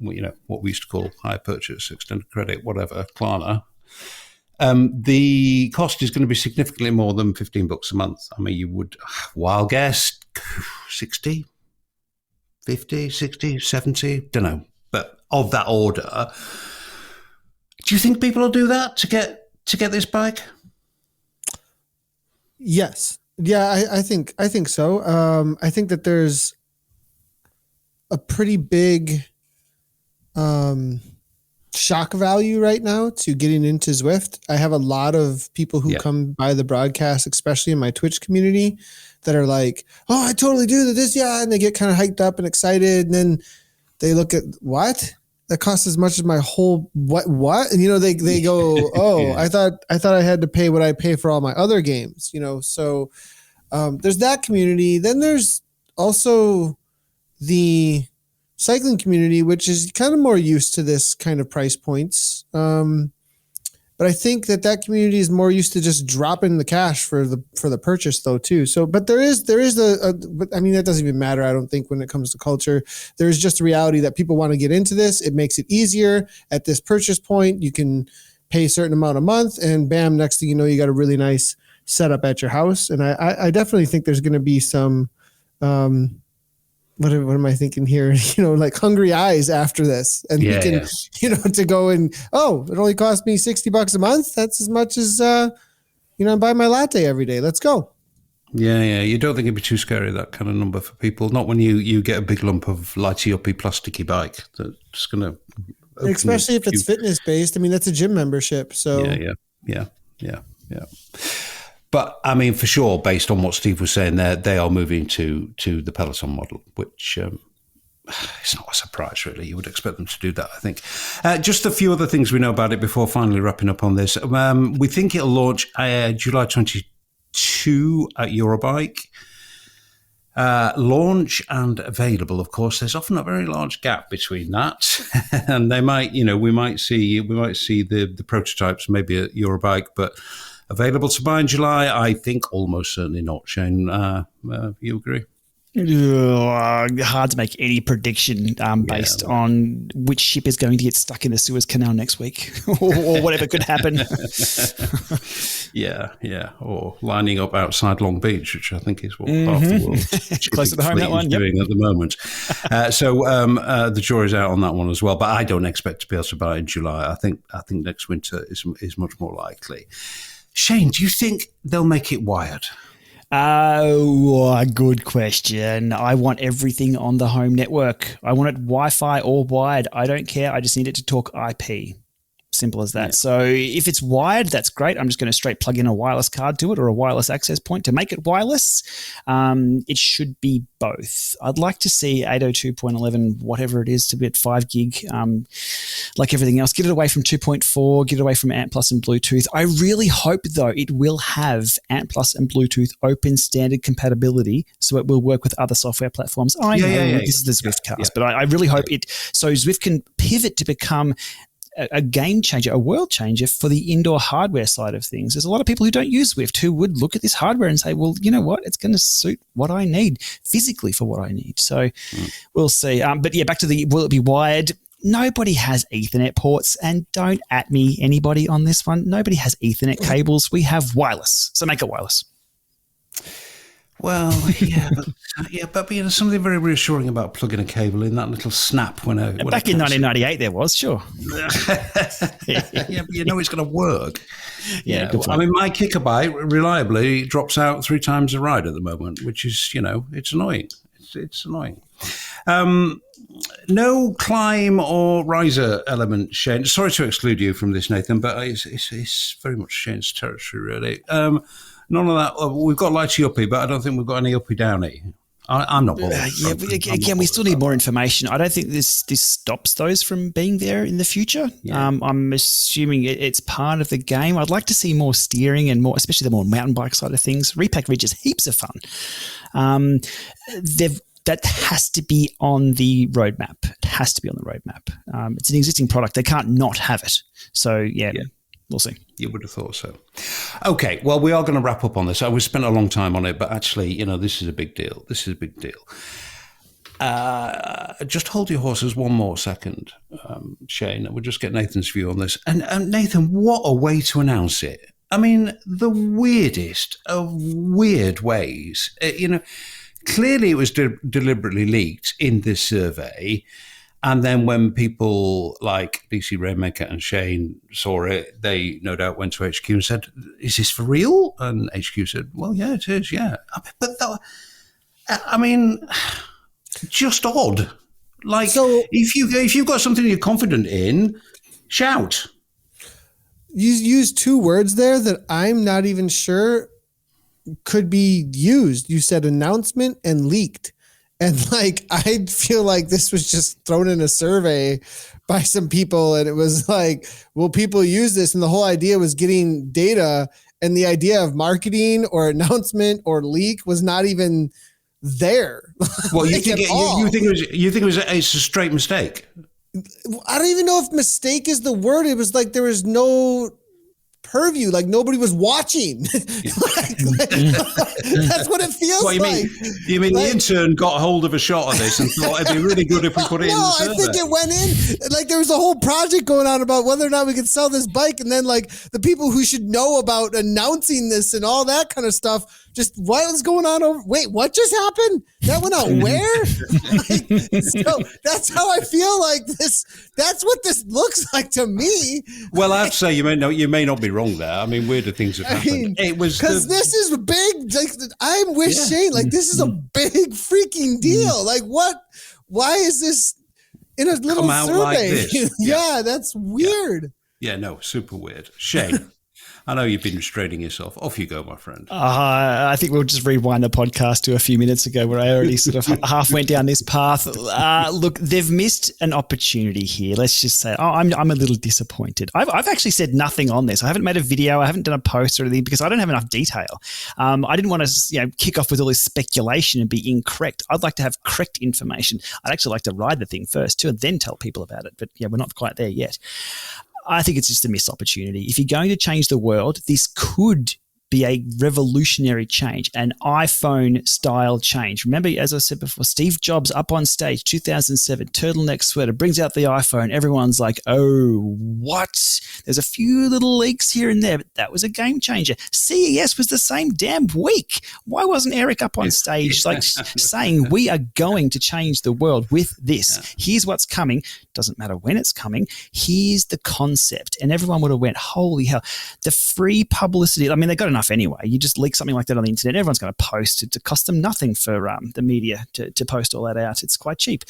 what we used to call hire purchase, extended credit, whatever, Klarna, the cost is going to be significantly more than $15 a month. I mean, you would, wild guess, 60, 50, 60, 70, don't know, but of that order. Do you think people will do that to get this bike? Yes. Yeah, I think so. I think that there's a pretty big shock value right now to getting into Zwift. I have a lot of people who come by the broadcast, especially in my Twitch community, that are like, oh, I totally do this. Yeah. And they get kind of hyped up and excited. And then they look at what? That costs as much as my whole what? And, they go, oh, I thought I had to pay what I pay for all my other games, so there's that community. Then there's also the cycling community, which is kind of more used to this kind of price points. But I think that community is more used to just dropping the cash for the purchase though too. So, but there is but I mean, that doesn't even matter. I don't think when it comes to culture, there's just a reality that people want to get into this. It makes it easier at this purchase point. You can pay a certain amount a month and bam, next thing you know, you got a really nice setup at your house. And I definitely think there's going to be some, what am I thinking here? Like hungry eyes after this, and we can, to go and, oh, it only cost me $60 a month. That's as much as, I buy my latte every day. Let's go. Yeah. You don't think it'd be too scary, that kind of number for people? Not when you get a big lump of lighty-uppy plasticky bike that's going to, especially if it's fitness based. I mean, that's a gym membership. So yeah. But I mean, for sure, based on what Steve was saying there, they are moving to the Peloton model, which it's not a surprise, really. You would expect them to do that, I think. Just a few other things we know about it before finally wrapping up on this. We think it'll launch July 22 at Eurobike. Launch and available, of course, there's often a very large gap between that, and they might, we might see the prototypes maybe at Eurobike, but available to buy in July, I think almost certainly not. Shane, you agree? Hard to make any prediction based on which ship is going to get stuck in the Suez Canal next week or whatever could happen. Yeah. Or lining up outside Long Beach, which I think is what half the world close to the home, that one, doing at the moment. So the jury's out on that one as well. But I don't expect to be able to buy it in July. I think next winter is much more likely. Shane, do you think they'll make it wired? Good question. I want everything on the home network. I want it Wi-Fi or wired. I don't care. I just need it to talk IP. Simple as that. Yeah. So if it's wired, that's great. I'm just going to straight plug in a wireless card to it or a wireless access point to make it wireless. It should be both. I'd like to see 802.11, whatever it is, to be at 5 gig, like everything else. Get it away from 2.4, get it away from Ant Plus and Bluetooth. I really hope, though, it will have Ant Plus and Bluetooth open standard compatibility, so it will work with other software platforms. I know this is the Zwiftcast, but I really hope it, so Zwift can pivot to become a game changer, a world changer for the indoor hardware side of things. There's a lot of people who don't use Zwift who would look at this hardware and say, well, you know what? It's going to suit what I need physically for what I need. So we'll see. But yeah, back to will it be wired? Nobody has Ethernet ports, and don't at me, anybody on this one. Nobody has Ethernet cables. We have wireless. So make it wireless. Well, but you know, something very reassuring about plugging a cable in, that little snap when Back in 1998 there was, sure. Yeah, but you know it's going to work. Yeah, I mean, my kicker bike reliably drops out 3 times a ride at the moment, which is, you know, it's annoying. It's annoying. No climb or riser element, Shane. Sorry to exclude you from this, Nathan, but it's very much Shane's territory, really. None of that. We've got lighty uppy, but I don't think we've got any uppy downy. I'm not bothered. Again, we still need more information. I don't think this stops those from being there in the future. Yeah. I'm assuming it's part of the game. I'd like to see more steering and more, especially the more mountain bike side of things. Repack Ridge is heaps of fun. That has to be on the roadmap. It has to be on the roadmap. It's an existing product. They can't not have it. So, yeah. We'll see. You would have thought so. Okay, well, we are going to wrap up on this. We spent a long time on it, but actually, you know, this is a big deal. Just hold your horses one more second, Shane. We'll just get Nathan's view on this. And Nathan, what a way to announce it. I mean, the weirdest of weird ways. You know, clearly it was deliberately leaked in this survey. And then when people like DC Rainmaker and Shane saw it, they no doubt went to HQ and said, "Is this for real?" And HQ said, "Well, yeah, it is, yeah." But I mean, just odd. Like, so, if you've got something you're confident in, shout. You used 2 words there that I'm not even sure could be used. You said announcement and leaked. And like, I feel like this was just thrown in a survey by some people. And it was like, will people use this? And the whole idea was getting data, and the idea of marketing or announcement or leak was not even there. Well, you think it was it's a straight mistake. I don't even know if mistake is the word. It was like, there was no purview, like nobody was watching. That's what it feels like. You mean the intern got hold of a shot of this and thought it'd be really good if we put it in the survey? I think it went in. Like, there was a whole project going on about whether or not we could sell this bike, and then like the people who should know about announcing this and all that kind of stuff, just what is going on wait, what just happened? That went out where? So that's how I feel like this. That's what this looks like to me. Well, I'd say you may not be wrong there. I mean, weirder things have happened. It was because this is big. Like, I'm with Shane. Like, this is a big freaking deal. Like, what? Why is this in a little survey? Like this? Yeah, that's weird. Yeah, no, super weird. Shane. I know you've been restraining yourself. Off you go, my friend. I think we'll just rewind the podcast to a few minutes ago where I already sort of half went down this path. Look, they've missed an opportunity here. Let's just say, I'm a little disappointed. I've actually said nothing on this. I haven't made a video. I haven't done a post or anything because I don't have enough detail. I didn't want to kick off with all this speculation and be incorrect. I'd like to have correct information. I'd actually like to ride the thing first too and then tell people about it. But yeah, we're not quite there yet. I think it's just a missed opportunity. If you're going to change the world, this could be a revolutionary change, an iPhone style change. Remember, as I said before, Steve Jobs up on stage, 2007, turtleneck sweater, brings out the iPhone. Everyone's like, oh, what? There's a few little leaks here and there, but that was a game changer. CES was the same damn week. Why wasn't Eric up on stage saying we are going to change the world with this? Yeah. Here's what's coming. Doesn't matter when it's coming. Here's the concept. And everyone would have went, holy hell. The free publicity, I mean, they got enough anyway. You just leak something like that on the internet, everyone's going to post it. To cost them nothing for the media to post all that out. It's quite cheap.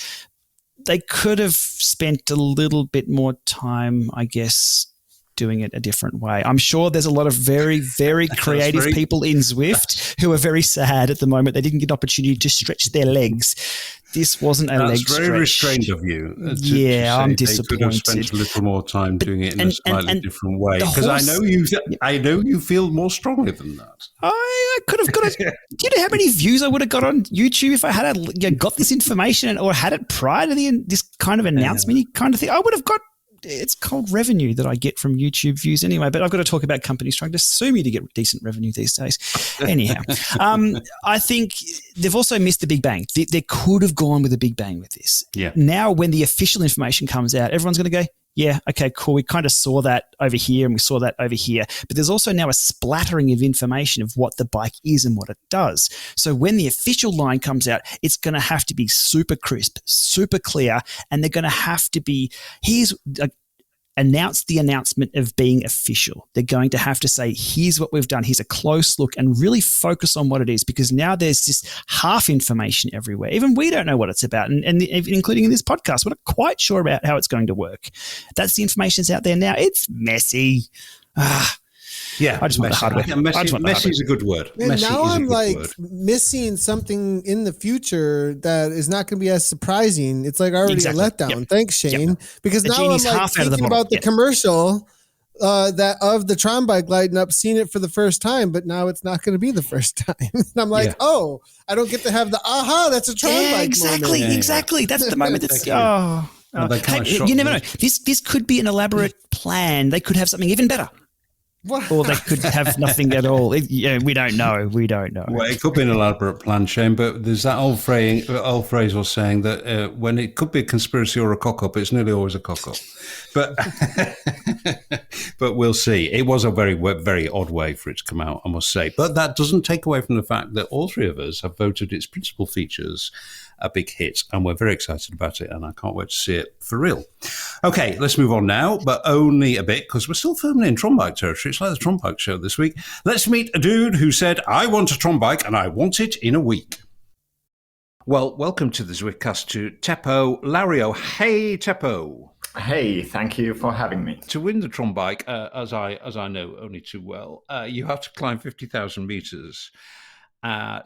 They could have spent a little bit more time, I guess, doing it a different way. I'm sure there's a lot of very, very creative people in Zwift who are very sad at the moment. They didn't get an opportunity to stretch their legs. This wasn't a leg stretch. That's very restrained of you. I'm disappointed. They could have spent a little more time doing it in a slightly different way. Because I know you feel more strongly than that. I could have got do you know how many views I would have got on YouTube if I had got this information or had it prior to this kind of announcement kind of thing? I would have got. It's called revenue that I get from YouTube views anyway, but I've got to talk about companies trying to sue me to get decent revenue these days. Anyhow, I think they've also missed the big bang. They could have gone with a big bang with this. Yeah. Now when the official information comes out, everyone's going to go, yeah, okay, cool. We kind of saw that over here and we saw that over here. But there's also now a splattering of information of what the bike is and what it does. So when the official line comes out, it's going to have to be super crisp, super clear, and they're going to have to be, announce the announcement of being official. They're going to have to say, here's what we've done. Here's a close look, and really focus on what it is, because now there's this half information everywhere. Even we don't know what it's about. And including in this podcast, we're not quite sure about how it's going to work. That's the information that's out there now. It's messy. Yeah, I just want the hardware. Yeah, messy is a good word. And Messy now is a I'm good like word. missing something in the future that is not going to be as surprising. It's like already Exactly. a letdown. Yep. Because Shane. Yep. Because The now I'm genie's like half out of the thinking bottle. about the Yeah. commercial that of the Tron bike lighting up, seeing it for the first time, but now it's not going to be the first time. And I'm like, Yeah. oh, I don't get to have the that's a Tron Yeah, bike exactly, moment. exactly. That's the moment. That's Well, they kinda Hey, shot you never know. this. This could be an elaborate plan. They could have something even better, What? or they could have nothing at all. We don't know. We don't know. Well, it could be an elaborate plan, Shane, but there's that old phrase was saying that when it could be a conspiracy or a cock-up, it's nearly always a cock-up. But but we'll see. It was a very, very odd way for it to come out, I must say. But that doesn't take away from the fact that all three of us have voted its principal features a big hit, and we're very excited about it, and I can't wait to see it for real. Okay, let's move on now, but only a bit, because we're still firmly in Tron Bike territory. It's like the Tron Bike show this week. Let's meet a dude who said, I want a Tron Bike, and I want it in a week. Well, welcome to the Zwiftcast to Teppo Lario. Hey, Teppo. Hey, thank you for having me. To win the Tron Bike, as I know only too well, you have to climb 50,000 meters.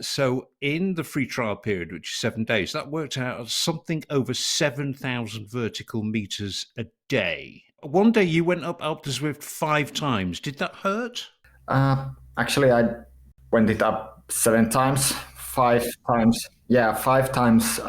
So in the free trial period, which is 7 days, that worked out as something over 7,000 vertical meters a day. One day you went up Alpe d'Huez 5 times. Did that hurt? Actually, I went it up 7 times, 5 times. Yeah, 5 times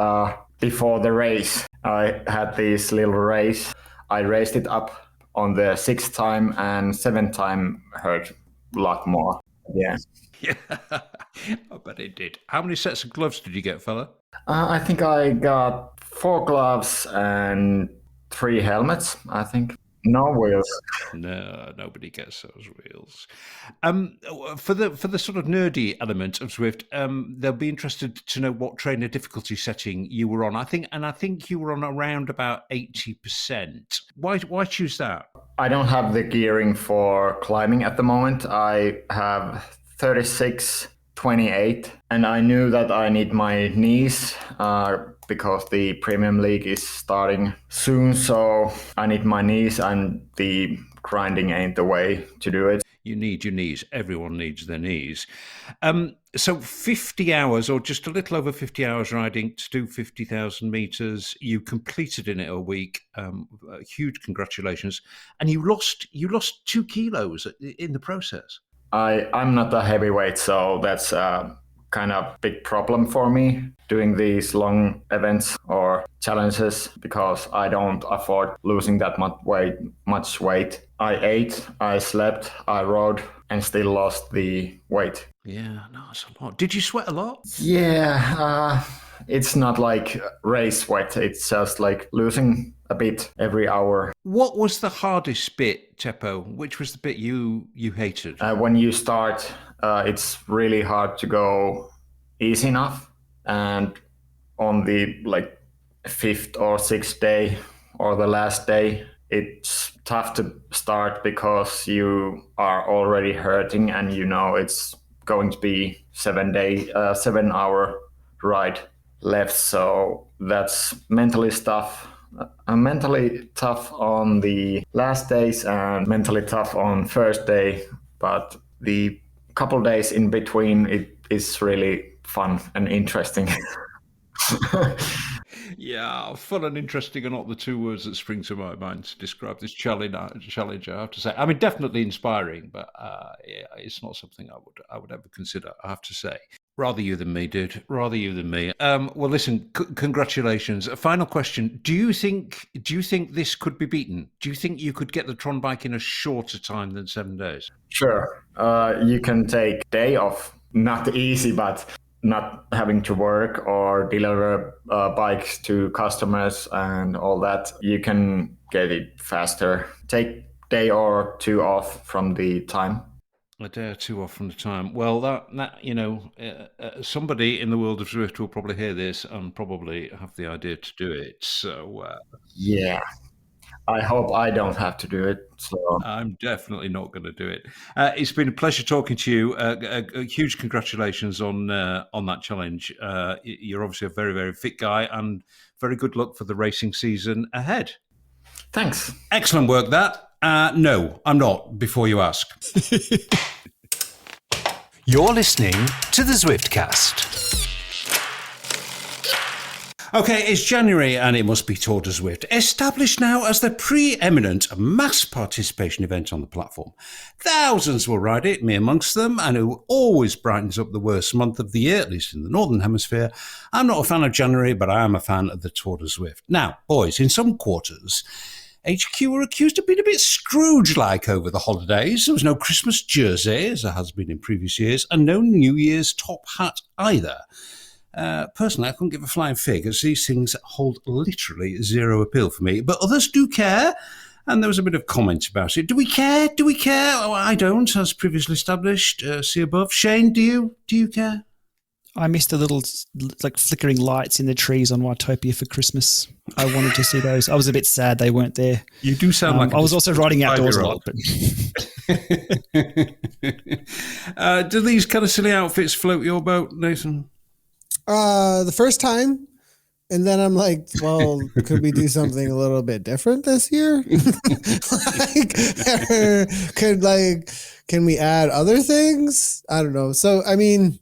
before the race. I had this little race. I raced it up on the 6th time, and 7th time hurt a lot more. Yeah. Yeah, I bet it did. How many sets of gloves did you get, fella? I think I got 4 gloves and 3 helmets, I think. No wheels. No, nobody gets those wheels. For the sort of nerdy element of Zwift, they'll be interested to know what trainer difficulty setting you were on. I think you were on around about 80%. Why choose that? I don't have the gearing for climbing at the moment. I have 36, 28, and I knew that I need my knees because the Premium League is starting soon, so I need my knees, and the grinding ain't the way to do it. You need your knees. Everyone needs their knees. So 50 hours, or just a little over 50 hours riding to do 50,000 meters. You completed in it a week. Huge congratulations. And you lost 2 kilos in the process. I'm not a heavyweight, so that's a kind of big problem for me doing these long events or challenges, because I don't afford losing that much weight. I ate, I slept, I rode, and still lost the weight. Yeah, no, it's a lot. Did you sweat a lot? Yeah, it's not like race sweat. It's just like losing a bit every hour. What was the hardest bit, Teppo? Which was the bit you hated? When you start, it's really hard to go easy enough. And on the 5th or 6th day or the last day, it's tough to start because you are already hurting, and you know it's going to be 7-hour ride left. So that's mentally tough. I'm mentally tough on the last days and mentally tough on first day, but the couple days in between, it is really fun and interesting. Yeah, fun and interesting are not the 2 words that spring to my mind to describe this challenge, I have to say. I mean, definitely inspiring, but yeah, it's not something I would ever consider, I have to say. Rather you than me, dude. Rather you than me. Well, listen, congratulations. A final question. Do you think this could be beaten? Do you think you could get the Tron Bike in a shorter time than 7 days? Sure. You can take day off. Not easy, but not having to work or deliver bikes to customers and all that, you can get it faster. Take day or two off from the time. A day or two off from the time. Well, that somebody in the world of Zwift will probably hear this and probably have the idea to do it. So yeah, I hope I don't have to do it. So I'm definitely not going to do it. It's been a pleasure talking to you. A huge congratulations on that challenge. You're obviously a very, very fit guy, and very good luck for the racing season ahead. Thanks. Excellent work, that. No, I'm not, before you ask. You're listening to the Zwiftcast. Okay, it's January and it must be Tour de Zwift, established now as the preeminent mass participation event on the platform. Thousands will ride it, me amongst them, and it always brightens up the worst month of the year, at least in the Northern Hemisphere. I'm not a fan of January, but I am a fan of the Tour de Zwift. Now, boys, in some quarters, HQ were accused of being a bit Scrooge-like over the holidays. There was no Christmas jersey, as there has been in previous years, and no New Year's top hat either. Personally, I couldn't give a flying fig, as these things hold literally zero appeal for me. But others do care, and there was a bit of comment about it. Do we care? Do we care? Oh, I don't, as previously established. See above. Shane, do you? Do you care? I missed the little like flickering lights in the trees on Watopia for Christmas. I wanted to see those. I was a bit sad they weren't there. You do sound like I was also riding outdoors a lot. But do these kind of silly outfits float your boat, Nathan? The first time, and then I'm like, well, could we do something a little bit different this year? Can we add other things? I don't know. So, I mean,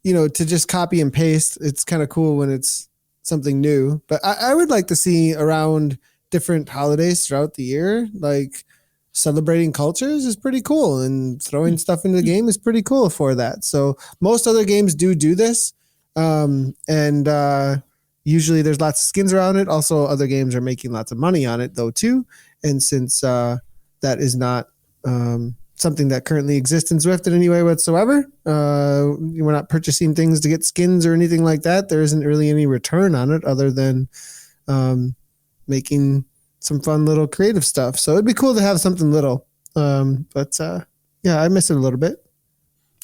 to just copy and paste, it's kind of cool when it's something new. But I would like to see around different holidays throughout the year, like celebrating cultures is pretty cool, and throwing stuff into the game is pretty cool for that. So most other games do this. Usually there's lots of skins around it. Also, other games are making lots of money on it though too. And since that is not something that currently exists in Zwift in any way whatsoever, we're not purchasing things to get skins or anything like that. There isn't really any return on it other than making some fun little creative stuff. So it'd be cool to have something little. Yeah, I miss it a little bit.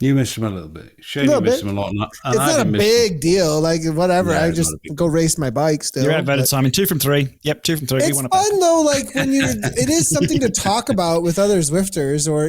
You miss him a little bit. Shane, you miss him a lot. And it's not a big deal. Like, whatever. Yeah, I just go race my bike still. You're outvoted, Simon. 2 from 3. Yep, 2 from 3. It's fun, though, like, when it is something to talk about with other Zwifters or,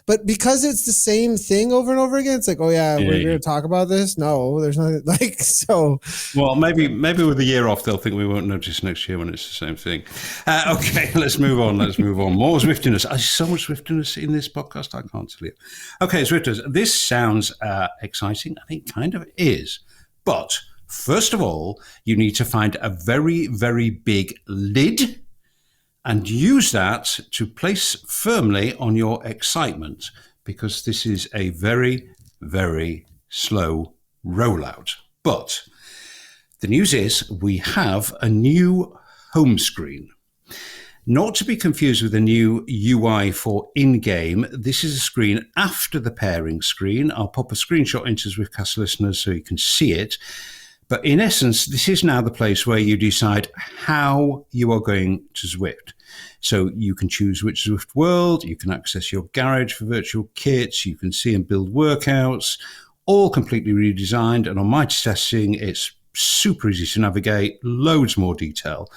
but because it's the same thing over and over again, it's like, oh, yeah, we're going to talk about this? No, there's nothing, like, so. Well, maybe with a year off, they'll think we won't notice next year when it's the same thing. Okay, let's move on. More Zwiftiness. There's so much Zwiftiness in this podcast, I can't tell you. Okay, Zwifters, this sounds exciting, and it kind of is. But first of all, you need to find a very, very big lid and use that to place firmly on your excitement, because this is a very, very slow rollout. But the news is we have a new home screen. Not to be confused with the new UI for in-game. This is a screen after the pairing screen. I'll pop a screenshot into Zwiftcast listeners so you can see it. But in essence, this is now the place where you decide how you are going to Zwift. So you can choose which Zwift world, you can access your garage for virtual kits, you can see and build workouts, all completely redesigned. And on my testing, it's super easy to navigate, loads more detail.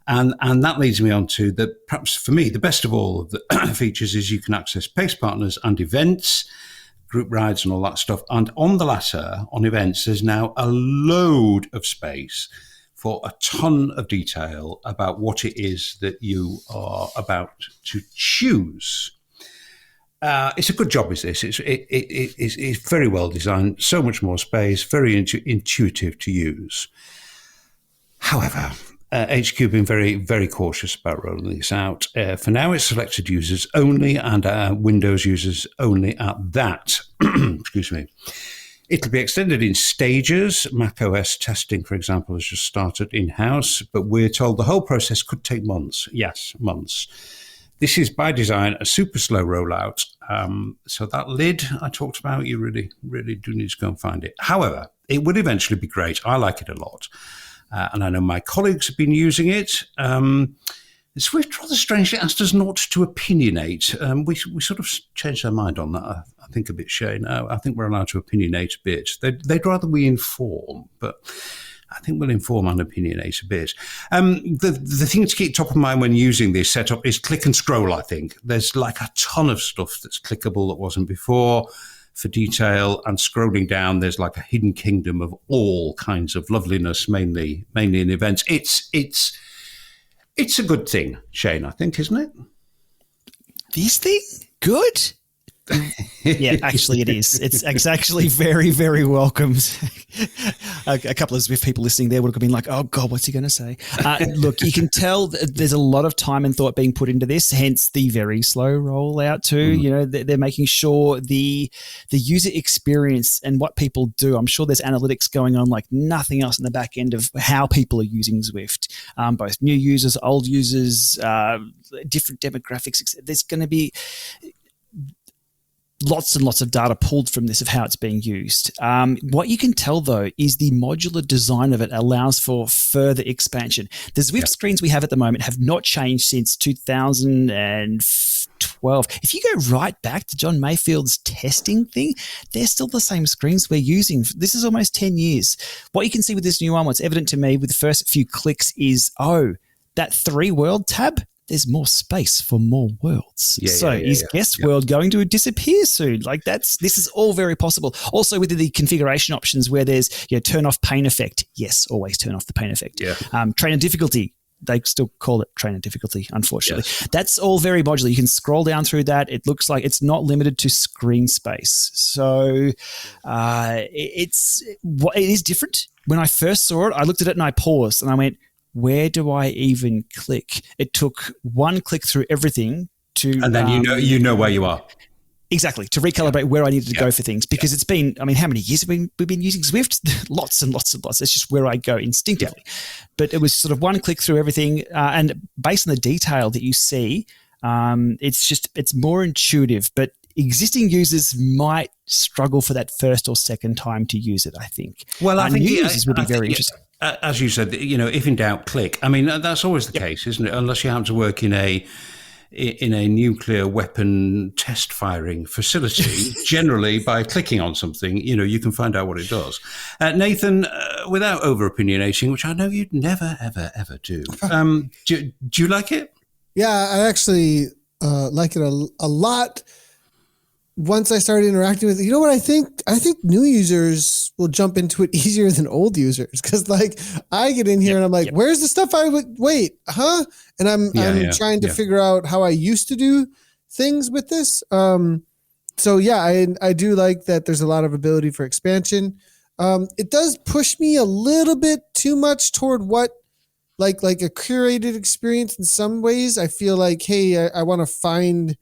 And that leads me on to perhaps for me, the best of all of the features is you can access pace partners and events, group rides and all that stuff. And on the latter, on events, there's now a load of space for a ton of detail about what it is that you are about to choose. It's a good job, is this? It's very well designed, so much more space, very intuitive to use. However, HQ have been very, very cautious about rolling this out. For now, it's selected users only and Windows users only at that. Excuse me. It'll be extended in stages. macOS testing, for example, has just started in-house, but we're told the whole process could take months. Yes, months. This is by design a super slow rollout. So that lid I talked about, you really, really do need to go and find it. However, it would eventually be great. I like it a lot. And I know my colleagues have been using it. Zwift rather strangely asked us not to opinionate. We sort of changed our mind on that, I think, a bit, Shane. I think we're allowed to opinionate a bit. They'd rather we inform, but I think we'll inform and opinionate a bit. The thing to keep top of mind when using this setup is click and scroll, I think. There's like a ton of stuff that's clickable that wasn't before for detail, and scrolling down, there's like a hidden kingdom of all kinds of loveliness, mainly in events. It's a good thing, Shane, I think, isn't it? This thing? Good? Yeah, actually it is. It's actually very, very welcome. A couple of Zwift people listening there would have been like, oh God, what's he going to say? Look, you can tell there's a lot of time and thought being put into this, hence the very slow rollout too. You know, they're making sure the user experience and what people do. I'm sure there's analytics going on like nothing else in the back end of how people are using Zwift, both new users, old users, different demographics. There's going to be lots and lots of data pulled from this of how it's being used. What you can tell, though, is the modular design of it allows for further expansion. The Zwift screens we have at the moment have not changed since 2012. If you go right back to John Mayfield's testing thing, they're still the same screens we're using. This is almost 10 years. What you can see with this new one, what's evident to me with the first few clicks is, that 3 world tab, there's more space for more worlds. Is guest world going to disappear soon? Like this is all very possible. Also with the configuration options where there's turn off pain effect. Yes, always turn off the pain effect. Yeah. Trainer difficulty. They still call it trainer difficulty, unfortunately. Yes. That's all very modular. You can scroll down through that. It looks like it's not limited to screen space. So it is different. When I first saw it, I looked at it and I paused and I went, where do I even click? It took one click through everything to... And then you know where you are. Exactly, to recalibrate where I needed to go for things. Because it's been, how many years have we've been using Zwift? Lots and lots and lots. It's just where I go instinctively. Yeah. But it was sort of one click through everything. And based on the detail that you see, it's more intuitive. But existing users might struggle for that first or second time to use it, I think. Well, I think new users would be very interesting. As you said, if in doubt, click. I mean, that's always the case, isn't it? Unless you happen to work in a nuclear weapon test firing facility, generally by clicking on something, you can find out what it does. Nathan, without over opinionating, which I know you'd never, ever, ever do, do you like it? Yeah, I actually like it a lot. Once I started interacting with it, you know what I think? I think new users will jump into it easier than old users. Cause like I get in here and I'm like, where's the stuff I would wait? Huh? And I'm trying to figure out how I used to do things with this. So yeah, I do like that there's a lot of ability for expansion. It does push me a little bit too much toward what like a curated experience in some ways. I feel like, hey, I want to find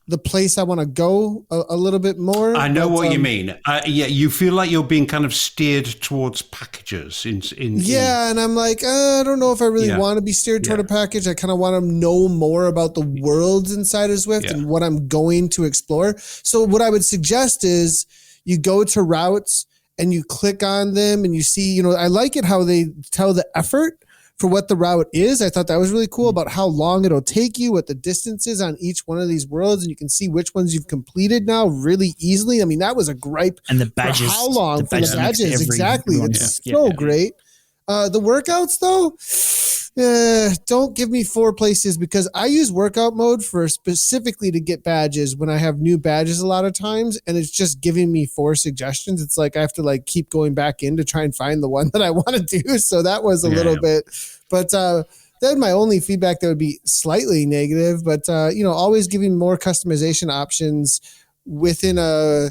the place I want to go a little bit more. I know what you mean. You feel like you're being kind of steered towards packages. And I'm like, I don't know if I really want to be steered toward a package. I kind of want to know more about the worlds inside of Zwift and what I'm going to explore. So what I would suggest is you go to routes and you click on them and you see, I like it how they tell the effort for what the route is. I thought that was really cool about how long it'll take you, what the distance is on each one of these worlds, and you can see which ones you've completed now really easily. I mean, that was a gripe. And the badges. For how long for the badges? Exactly. It's so great. The workouts, though, don't give me 4 places because I use workout mode for specifically to get badges when I have new badges a lot of times, and it's just giving me 4 suggestions. It's like I have to keep going back in to try and find the one that I want to do. So that was a little bit, but then my only feedback that would be slightly negative, but always giving more customization options within a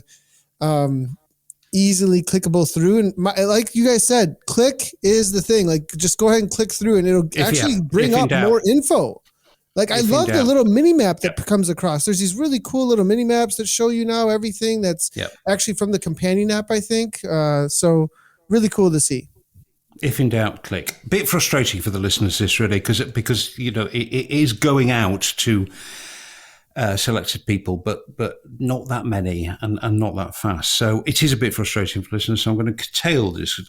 easily clickable through. And like you guys said, click is the thing. Like just go ahead and click through and it'll actually bring up more info. I love the little mini map that comes across. There's these really cool little mini maps that show you now everything that's actually from the companion app, I think. So really cool to see. If in doubt, click. Bit frustrating for the listeners, this really, because it is going out to selected people, but not that many and not that fast. So it is a bit frustrating for listeners. So I'm going to curtail this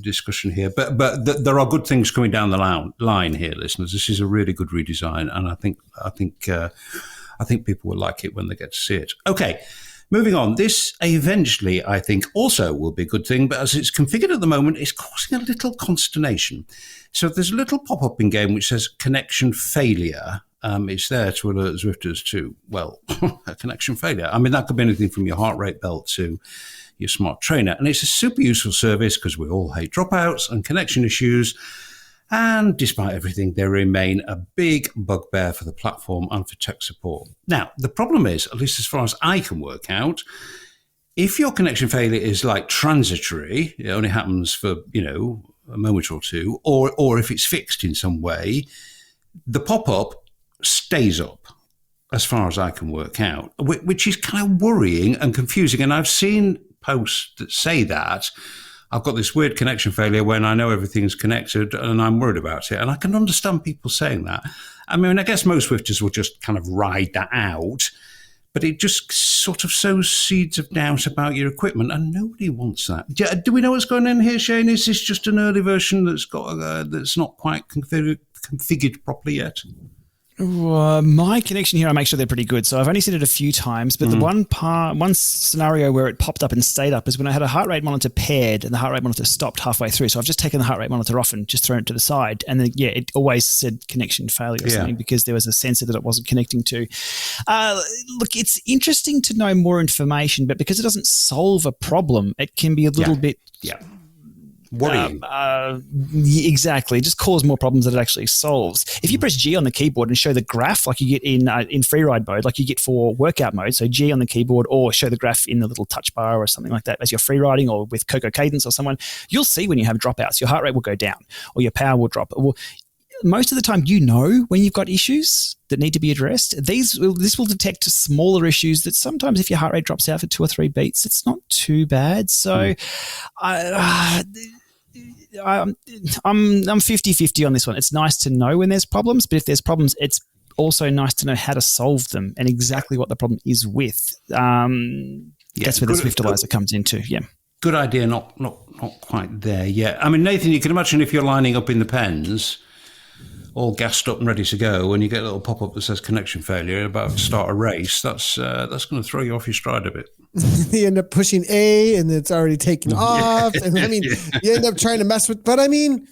discussion here. But there are good things coming down the line here, listeners. This is a really good redesign, and I think people will like it when they get to see it. Okay. Moving on, this eventually, I think, also will be a good thing, but as it's configured at the moment, it's causing a little consternation. So there's a little pop-up in game which says connection failure. It's there to alert Zwifters to, well, a connection failure. I mean, that could be anything from your heart rate belt to your smart trainer. And it's a super useful service because we all hate dropouts and connection issues. And despite everything, they remain a big bugbear for the platform and for tech support. Now, the problem is, at least as far as I can work out, if your connection failure is like transitory, it only happens for, a moment or two, or if it's fixed in some way, the pop-up stays up, as far as I can work out, which is kind of worrying and confusing. And I've seen posts that say that I've got this weird connection failure when I know everything's connected and I'm worried about it. And I can understand people saying that. I mean, I guess most Zwifters will just kind of ride that out, but it just sort of sows seeds of doubt about your equipment, and nobody wants that. Do we know what's going on here, Shane? Is this just an early version that's not quite configured properly yet? My connection here, I make sure they're pretty good. So I've only seen it a few times, but the one scenario where it popped up and stayed up is when I had a heart rate monitor paired and the heart rate monitor stopped halfway through. So I've just taken the heart rate monitor off and just thrown it to the side. And then, it always said connection failure or something because there was a sensor that it wasn't connecting to. Look, it's interesting to know more information, but because it doesn't solve a problem, it can be a little bit... worrying. Exactly. It just causes more problems than it actually solves. If you press G on the keyboard and show the graph like you get in free ride mode, like you get for workout mode, so G on the keyboard or show the graph in the little touch bar or something like that as you're free riding or with Coco Cadence or someone, you'll see when you have dropouts, your heart rate will go down or your power will drop. Well, most of the time, when you've got issues that need to be addressed. This will detect smaller issues that sometimes if your heart rate drops out for 2 or 3 beats, it's not too bad. So I'm 50-50 on this one. It's nice to know when there's problems, but if there's problems, it's also nice to know how to solve them and exactly what the problem is with. That's where the Zwiftaliser comes into. Yeah. Good idea, not quite there yet. I mean, Nathan, you can imagine if you're lining up in the pens, all gassed up and ready to go, and you get a little pop-up that says connection failure about to start a race, that's going to throw you off your stride a bit. You end up pushing A and it's already taken off. And I mean, you end up trying to mess with, but I mean,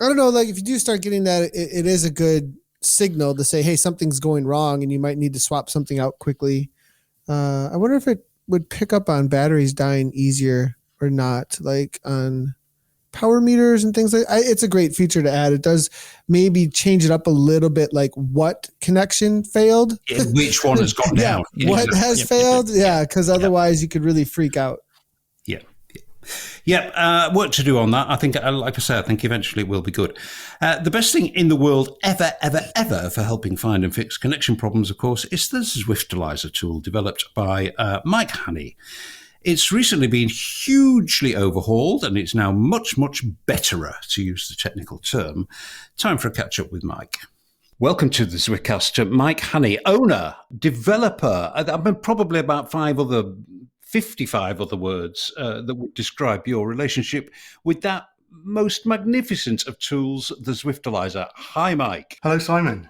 I don't know, like if you do start getting that, it is a good signal to say, hey, something's going wrong and you might need to swap something out quickly. I wonder if it would pick up on batteries dying easier or not, like on power meters and things like that. It's a great feature to add. It does maybe change it up a little bit, like what connection failed. Which one has gone down. What has failed. Because otherwise you could really freak out. Work to do on that. I think, like I say, I think eventually it will be good. The best thing in the world ever for helping find and fix connection problems, of course, is the Zwiftaliser tool developed by Mike Hanney. It's recently been hugely overhauled and it's now much, much betterer, to use the technical term. Time for a catch-up with Mike. Welcome to the Zwiftcast, Mike Hanney, owner, developer. I mean, probably about 55 other words that would describe your relationship with that most magnificent of tools, the Zwiftaliser. Hi, Mike. Hello, Simon.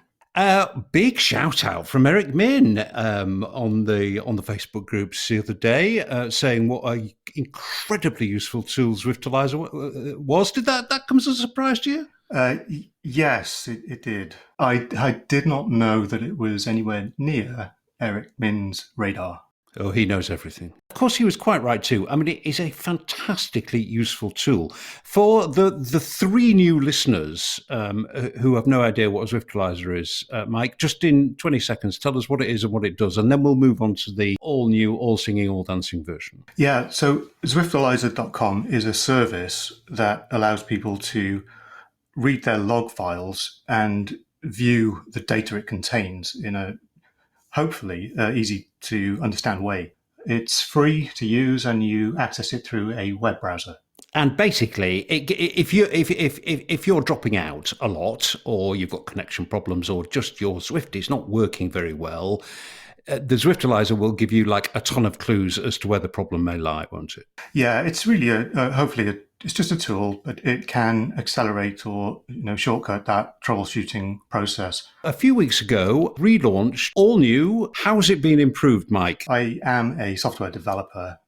Big shout out from Eric Min on the Facebook groups the other day, saying what a incredibly useful tool Zwiftaliser was. Did that come as a surprise to you? Yes, it did. I did not know that it was anywhere near Eric Min's radar. Oh, he knows everything. Of course, he was quite right too. I mean, it is a fantastically useful tool. For the 3 new listeners who have no idea what a Zwiftaliser is, Mike, just in 20 seconds, tell us what it is and what it does, and then we'll move on to the all-new, all-singing, all-dancing version. Yeah, so Zwiftaliser.com is a service that allows people to read their log files and view the data it contains in a hopefully easy to understand way. It's free to use and you access it through a web browser. And basically, if you're dropping out a lot, or you've got connection problems, or just your Zwift is not working very well, the Zwiftaliser will give you like a ton of clues as to where the problem may lie, won't it? Yeah, it's really it's just a tool, but it can accelerate or shortcut that troubleshooting process. A few weeks ago, relaunched, all new. How's it been improved, Mike? I am a software developer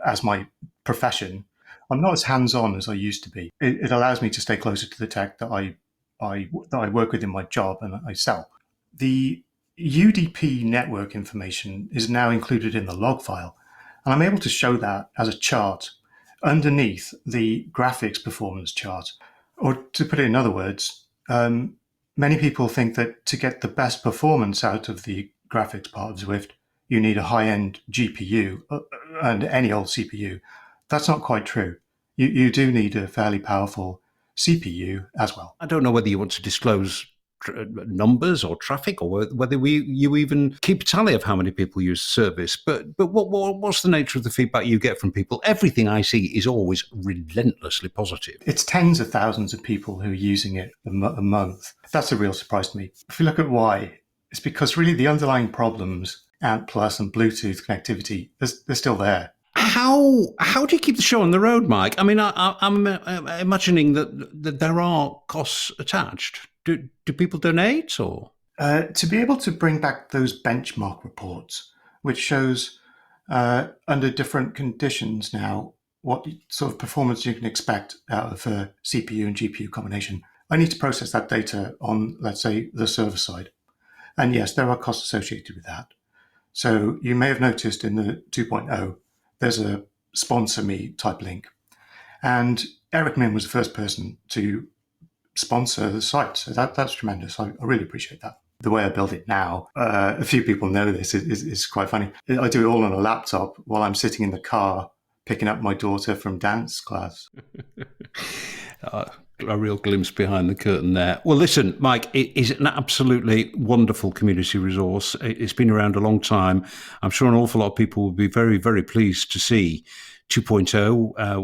as my profession. I'm not as hands-on as I used to be. It allows me to stay closer to the tech that I work with in my job and I sell. The UDP network information is now included in the log file, and I'm able to show that as a chart underneath the graphics performance chart. Or to put it in other words, many people think that to get the best performance out of the graphics part of Zwift, you need a high-end GPU and any old CPU. That's not quite true. You do need a fairly powerful CPU as well. I don't know whether you want to disclose numbers or traffic, or whether you even keep tally of how many people use the service. But what's the nature of the feedback you get from people? Everything I see is always relentlessly positive. It's tens of thousands of people who are using it a month. That's a real surprise to me. If you look at why, it's because really the underlying problems, ANT Plus and Bluetooth connectivity, they're still there. How do you keep the show on the road, Mike? I mean, I'm imagining that there are costs attached. Do people donate, or? To be able to bring back those benchmark reports, which shows under different conditions now what sort of performance you can expect out of a CPU and GPU combination, I need to process that data on, let's say, the server side. And yes, there are costs associated with that. So you may have noticed in the 2.0, there's a sponsor me type link. And Eric Min was the first person to sponsor the site. So that's tremendous. I really appreciate that. The way I build it now, a few people know this, is quite funny. I do it all on a laptop while I'm sitting in the car picking up my daughter from dance class. A real glimpse behind the curtain there. Well, listen, Mike, it is an absolutely wonderful community resource. It's been around a long time. I'm sure an awful lot of people will be very, very pleased to see 2.0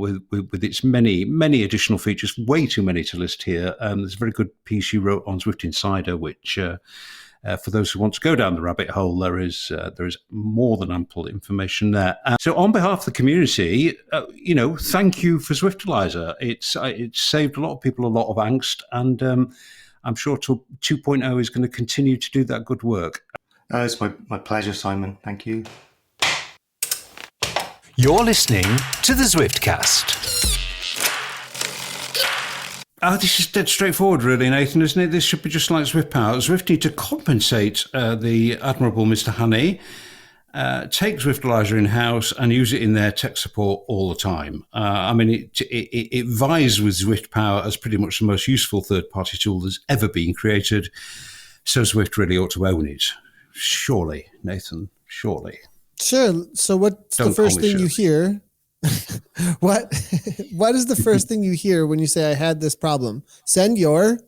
with its many, many additional features, way too many to list here. There's a very good piece you wrote on Zwift Insider, which for those who want to go down the rabbit hole, there is more than ample information there. So on behalf of the community, thank you for Zwiftaliser. It's saved a lot of people a lot of angst, and I'm sure 2.0 is going to continue to do that good work. It's my pleasure, Simon. Thank you. You're listening to the Zwiftcast. This is dead straightforward, really, Nathan, isn't it? This should be just like Zwift Power. Zwift need to compensate the admirable Mr. Hanney, take Zwiftaliser in-house and use it in their tech support all the time. It vies with Zwift Power as pretty much the most useful third-party tool that's ever been created. So Zwift really ought to own it. Surely, Nathan, surely. Sure. So what's the first thing you hear? What is the first thing you hear when you say I had this problem? Send your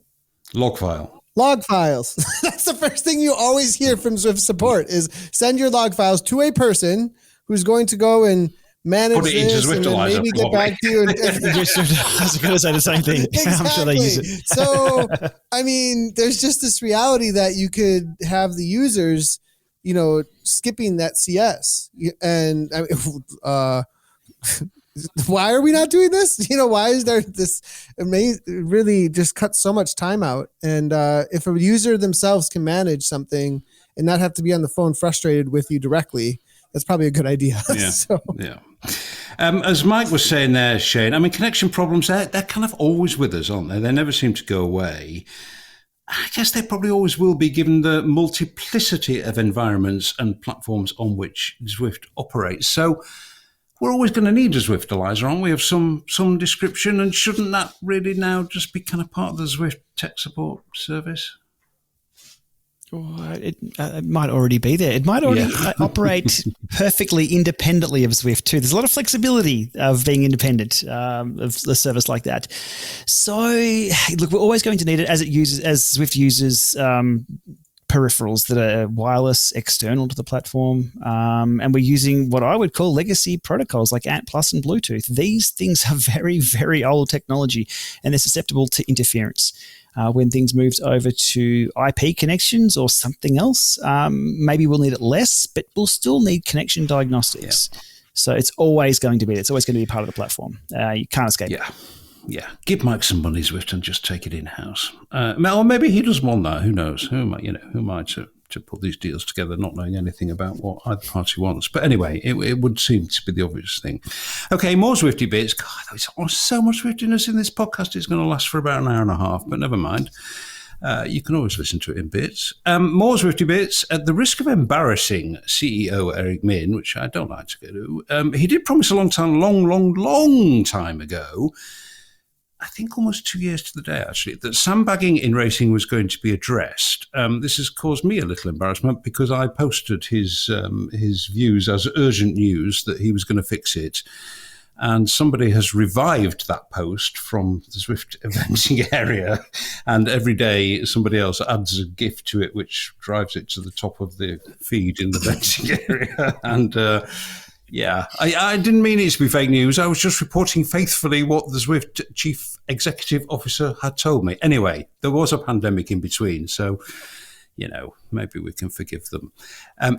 log file. Log files. That's the first thing you always hear from Zwift support is send your log files to a person who's going to go and manage this and then maybe get back to you. I was going to say the same thing. Exactly. I'm sure they use it. So, I mean, there's just this reality that you could have the users, skipping that CS. And why are we not doing this? Why is there this amazing, really just cut so much time out? And if a user themselves can manage something and not have to be on the phone frustrated with you directly, that's probably a good idea. Yeah. As Mike was saying there, Shane, I mean, connection problems, they're kind of always with us, aren't they? They never seem to go away. I guess they probably always will be, given the multiplicity of environments and platforms on which Zwift operates. So we're always going to need a Zwiftaliser, aren't we, of some description? And shouldn't that really now just be kind of part of the Zwift tech support service? It might already be there. It might already operate perfectly independently of Zwift too. There's a lot of flexibility of being independent of the service like that. So, look, we're always going to need it as Zwift users peripherals that are wireless external to the platform. And we're using what I would call legacy protocols like ANT Plus and Bluetooth. These things are very, very old technology, and they're susceptible to interference. When things moved over to IP connections or something else, maybe we'll need it less, but we'll still need connection diagnostics. Yeah. So it's always going to be part of the platform. You can't escape it. Yeah, give Mike some money, Zwift, and just take it in-house. Or maybe he doesn't want that. Who knows? Who am I to put these deals together, not knowing anything about what either party wants? But anyway, it would seem to be the obvious thing. Okay, more Zwifty bits. God, there's so much Zwiftiness in this podcast. It's going to last for about an hour and a half, but never mind. You can always listen to it in bits. More Zwifty bits. At the risk of embarrassing CEO Eric Min, which I don't like to do, he did promise a long time ago, I think almost 2 years to the day, actually, that sandbagging in racing was going to be addressed. This has caused me a little embarrassment because I posted his views as urgent news that he was going to fix it. And somebody has revived that post from the Zwift eventing area. And every day somebody else adds a GIF to it, which drives it to the top of the feed in the eventing area. And yeah, I didn't mean it to be fake news. I was just reporting faithfully what the Zwift chief executive officer had told me. Anyway, there was a pandemic in between, so, maybe we can forgive them.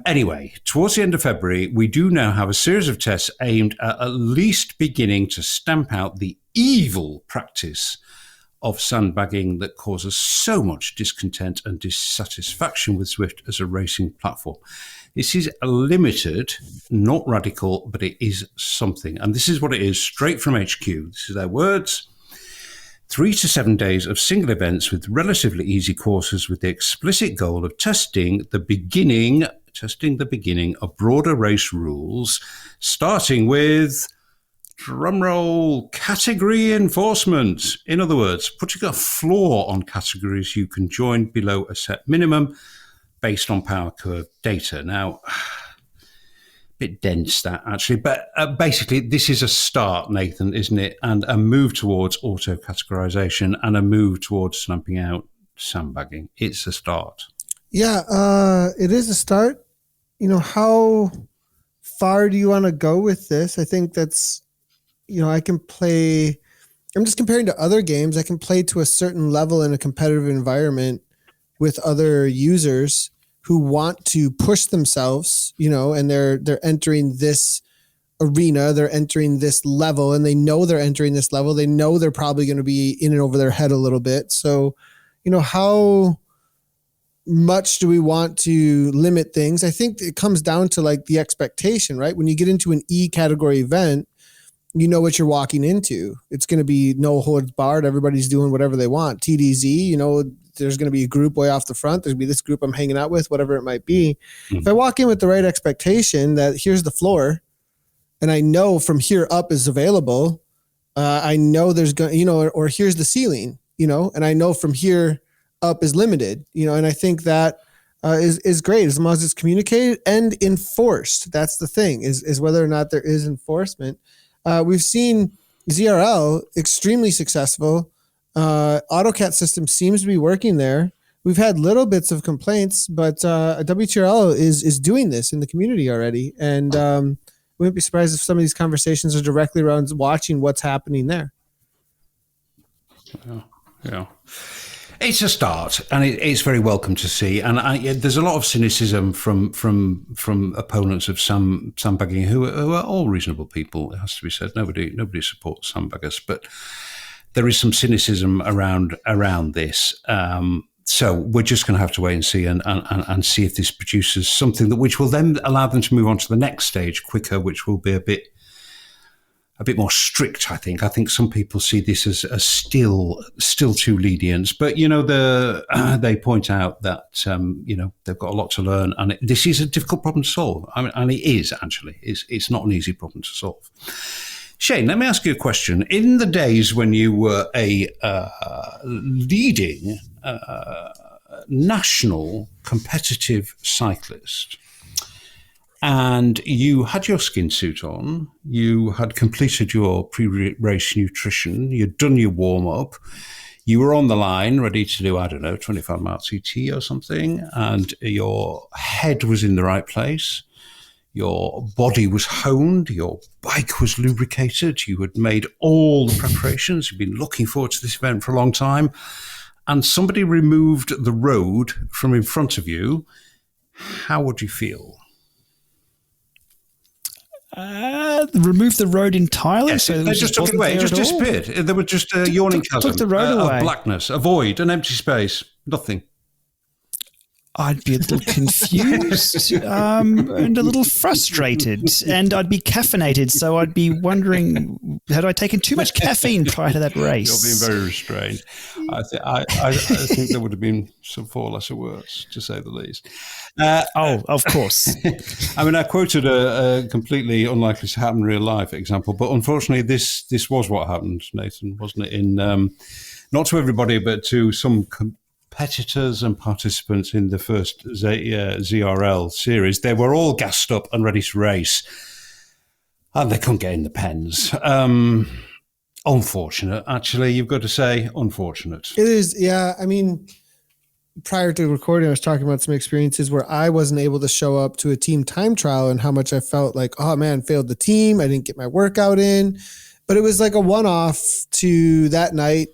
Anyway, towards the end of February, we do now have a series of tests aimed at least beginning to stamp out the evil practice of sandbagging that causes so much discontent and dissatisfaction with Zwift as a racing platform. This is limited, not radical, but it is something. And this is what it is, straight from HQ. This is their words. 3 to 7 days of single events with relatively easy courses with the explicit goal of testing the beginning of broader race rules, starting with, drumroll, category enforcement. In other words, putting a floor on categories you can join below a set minimum based on power curve data. Now, a bit dense that actually, but basically this is a start, Nathan, isn't it? And a move towards auto-categorization and a move towards stamping out sandbagging. It's a start. Yeah, it is a start. How far do you want to go with this? I think that's, I can play, I'm just comparing to other games. I can play to a certain level in a competitive environment with other users who want to push themselves, and they're entering this arena, they're entering this level, and they know they're entering this level. They know they're probably going to be in and over their head a little bit. So, how much do we want to limit things? I think it comes down to like the expectation, right? When you get into an E category event, you know what you're walking into. It's going to be no holds barred. Everybody's doing whatever they want. TDZ, there's going to be a group way off the front. There's going to be this group I'm hanging out with, whatever it might be. Mm-hmm. If I walk in with the right expectation that here's the floor and I know from here up is available, I know there's going, or here's the ceiling, and I know from here up is limited, and I think that is great as long as it's communicated and enforced. That's the thing is whether or not there is enforcement. We've seen ZRL extremely successful. AutoCat system seems to be working there. We've had little bits of complaints, but WTRL is doing this in the community already. And we wouldn't be surprised if some of these conversations are directly around watching what's happening there. Yeah. It's a start, and it's very welcome to see. And there's a lot of cynicism from opponents of sandbagging who are all reasonable people. It has to be said. Nobody supports sandbaggers, but there is some cynicism around this. So we're just going to have to wait and see and see if this produces something which will then allow them to move on to the next stage quicker, which will be a bit more strict, I think. I think some people see this as still too lenient, but they point out that they've got a lot to learn, and this is a difficult problem to solve. I mean, and it is actually. It's not an easy problem to solve. Shane, let me ask you a question. In the days when you were a leading national competitive cyclist, and you had your skin suit on, you had completed your pre-race nutrition, you'd done your warm-up, You were on the line, ready to do, I don't know, 25 mile TT or something, and your head was in the right place. Your body was honed. Your bike was lubricated. You had made all the preparations. You've been looking forward to this event for a long time. And somebody removed the road from in front of you. How would you feel? Remove the road entirely. Yes, so they just took it away. It just disappeared. There was just a yawning chasm, took the road away. Of blackness, a void, an empty space, nothing. I'd be a little confused and a little frustrated, and I'd be caffeinated. So I'd be wondering, had I taken too much caffeine prior to that race? You're being very restrained. I think there would have been some far lesser words, to say the least. Of course. I mean, I quoted a completely unlikely to happen in real life example, but unfortunately, this was what happened, Nathan, wasn't it? In not to everybody, but to some competitors and participants in the first ZRL series. They were all gassed up and ready to race, and they couldn't get in the pens. Unfortunate, actually. You've got to say, unfortunate. It is, yeah. I mean, prior to recording, I was talking about some experiences where I wasn't able to show up to a team time trial and how much I felt like, oh man, failed the team. I didn't get my workout in. But it was like a one-off to that night.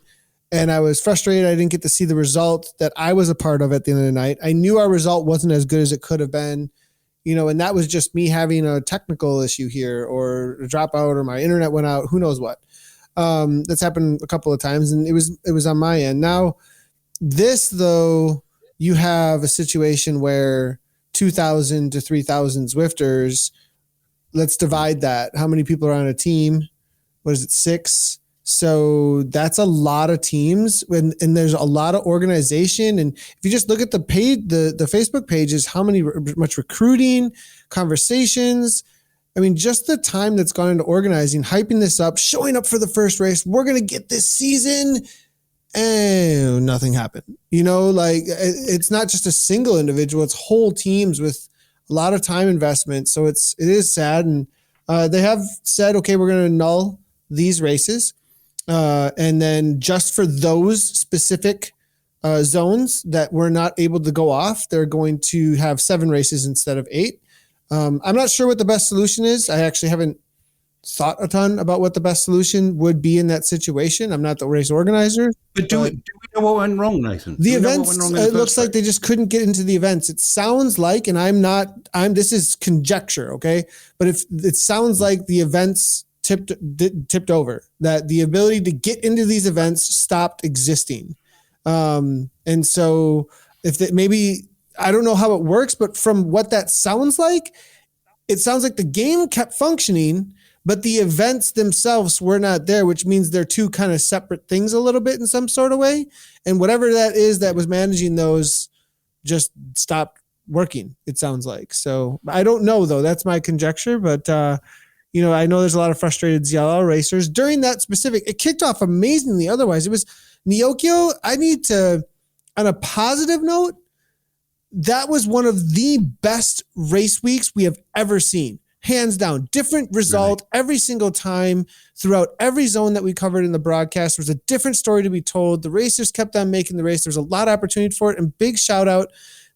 And I was frustrated. I didn't get to see the result that I was a part of at the end of the night. I knew our result wasn't as good as it could have been, and that was just me having a technical issue here or a dropout or my internet went out, who knows what. That's happened a couple of times and it was on my end. Now this though, you have a situation where 2,000 to 3,000 Zwifters, let's divide that. How many people are on a team? What is it? 6? So that's a lot of teams and there's a lot of organization. And if you just look at the page, the Facebook pages, how much recruiting, conversations. I mean, just the time that's gone into organizing, hyping this up, showing up for the first race. We're going to get this season and nothing happened. It's not just a single individual, it's whole teams with a lot of time investment. So it is sad. And they have said, okay, we're going to annul these races. And then just for those specific zones that were not able to go off, they're going to have 7 races instead of 8. I'm not sure what the best solution is. I actually haven't thought a ton about what the best solution would be in that situation. I'm not the race organizer. But do we know what went wrong, Nathan? The events, it looks like they just couldn't get into the events. It sounds like, and this is conjecture, okay? But if it sounds like the events tipped over, that the ability to get into these events stopped existing. And so maybe, I don't know how it works, but from what that sounds like, it sounds like the game kept functioning, but the events themselves were not there, which means they're two kind of separate things a little bit in some sort of way. And whatever that is that was managing those just stopped working, it sounds like. So I don't know though. That's my conjecture, but I know there's a lot of frustrated ZLL racers during that specific. It kicked off amazingly. Otherwise, it was Nyokyo. On a positive note, that was one of the best race weeks we have ever seen. Hands down, different result every single time throughout every zone that we covered in the broadcast. There was a different story to be told. The racers kept on making the race. There's a lot of opportunity for it. And big shout out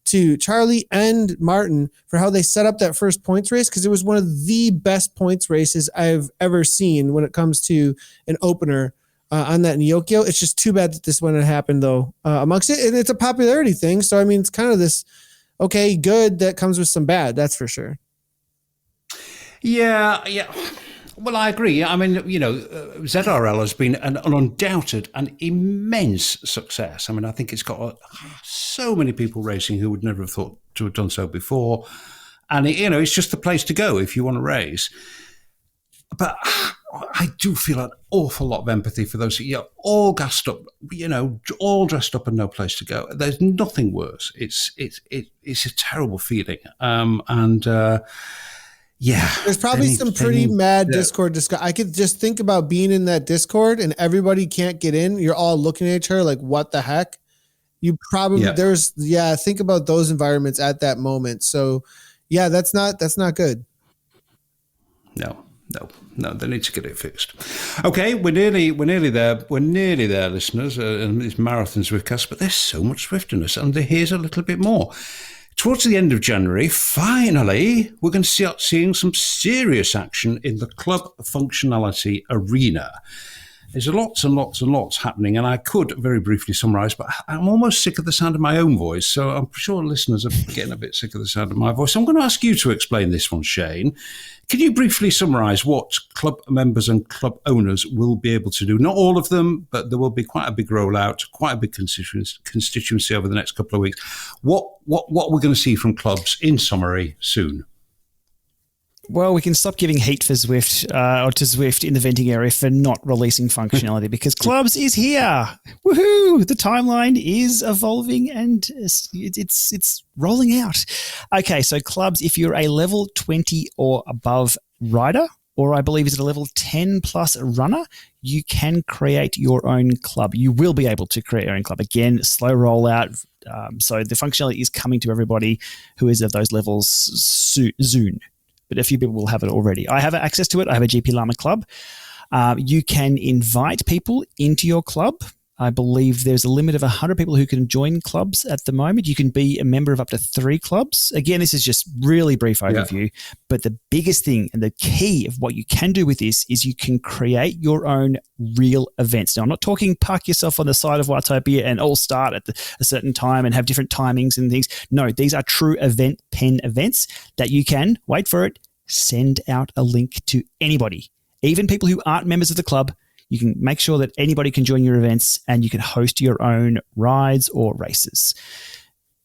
to Charlie and Martin for how they set up that first points race, because it was one of the best points races I've ever seen when it comes to an opener on that Nyokyo. It's just too bad that this one had happened though amongst it. And it's a popularity thing. So, I mean, it's kind of this, okay, good that comes with some bad. That's for sure. Yeah. Well, I agree. I mean, ZRL has been an undoubted and immense success. I mean, I think it's got so many people racing who would never have thought to have done so before. And, it's just the place to go if you want to race. But I do feel an awful lot of empathy for those all gassed up, all dressed up and no place to go. There's nothing worse. It's a terrible feeling. Yeah. There's probably some pretty mad Discord discussion. I could just think about being in that Discord and everybody can't get in. You're all looking at each other like, what the heck? You probably, think about those environments at that moment. So yeah, that's not good. No, No, they need to get it fixed. Okay, we're nearly there. We're nearly there, listeners, in this marathon Zwiftcast, but there's so much Zwift in us, and here's a little bit more. Towards the end of January, finally, we're going to start seeing some serious action in the club functionality arena. There's lots and lots and lots happening, and I could very briefly summarise, but I'm almost sick of the sound of my own voice, so I'm sure listeners are getting a bit sick of the sound of my voice. So I'm going to ask you to explain this one, Shane. Can you briefly summarise what club members and club owners will be able to do? Not all of them, but there will be quite a big rollout, quite a big constituency over the next couple of weeks. What we're going to see from clubs in summary soon? Well, we can stop giving heat for Zwift or to Zwift in the venting area for not releasing functionality because clubs is here. Woohoo! The timeline is evolving and it's rolling out. Okay, so clubs, if you're a level 20 or above rider, or I believe is it a level 10 plus runner, you can create your own club. You will be able to create your own club. Again, slow rollout. So the functionality is coming to everybody who is of those levels soon. But a few people will have it already. I have access to it. I have a GP Llama club. You can invite people into your club. I believe there's a limit of 100 people who can join clubs at the moment. You can be a member of up to 3 clubs. Again, this is just really brief overview. Yeah. But the biggest thing and the key of what you can do with this is you can create your own real events. Now, I'm not talking park yourself on the side of Watopia and all start at a certain time and have different timings and things. No, these are true event pen events that you can, wait for it, send out a link to anybody, even people who aren't members of the club. You can make sure that anybody can join your events and you can host your own rides or races.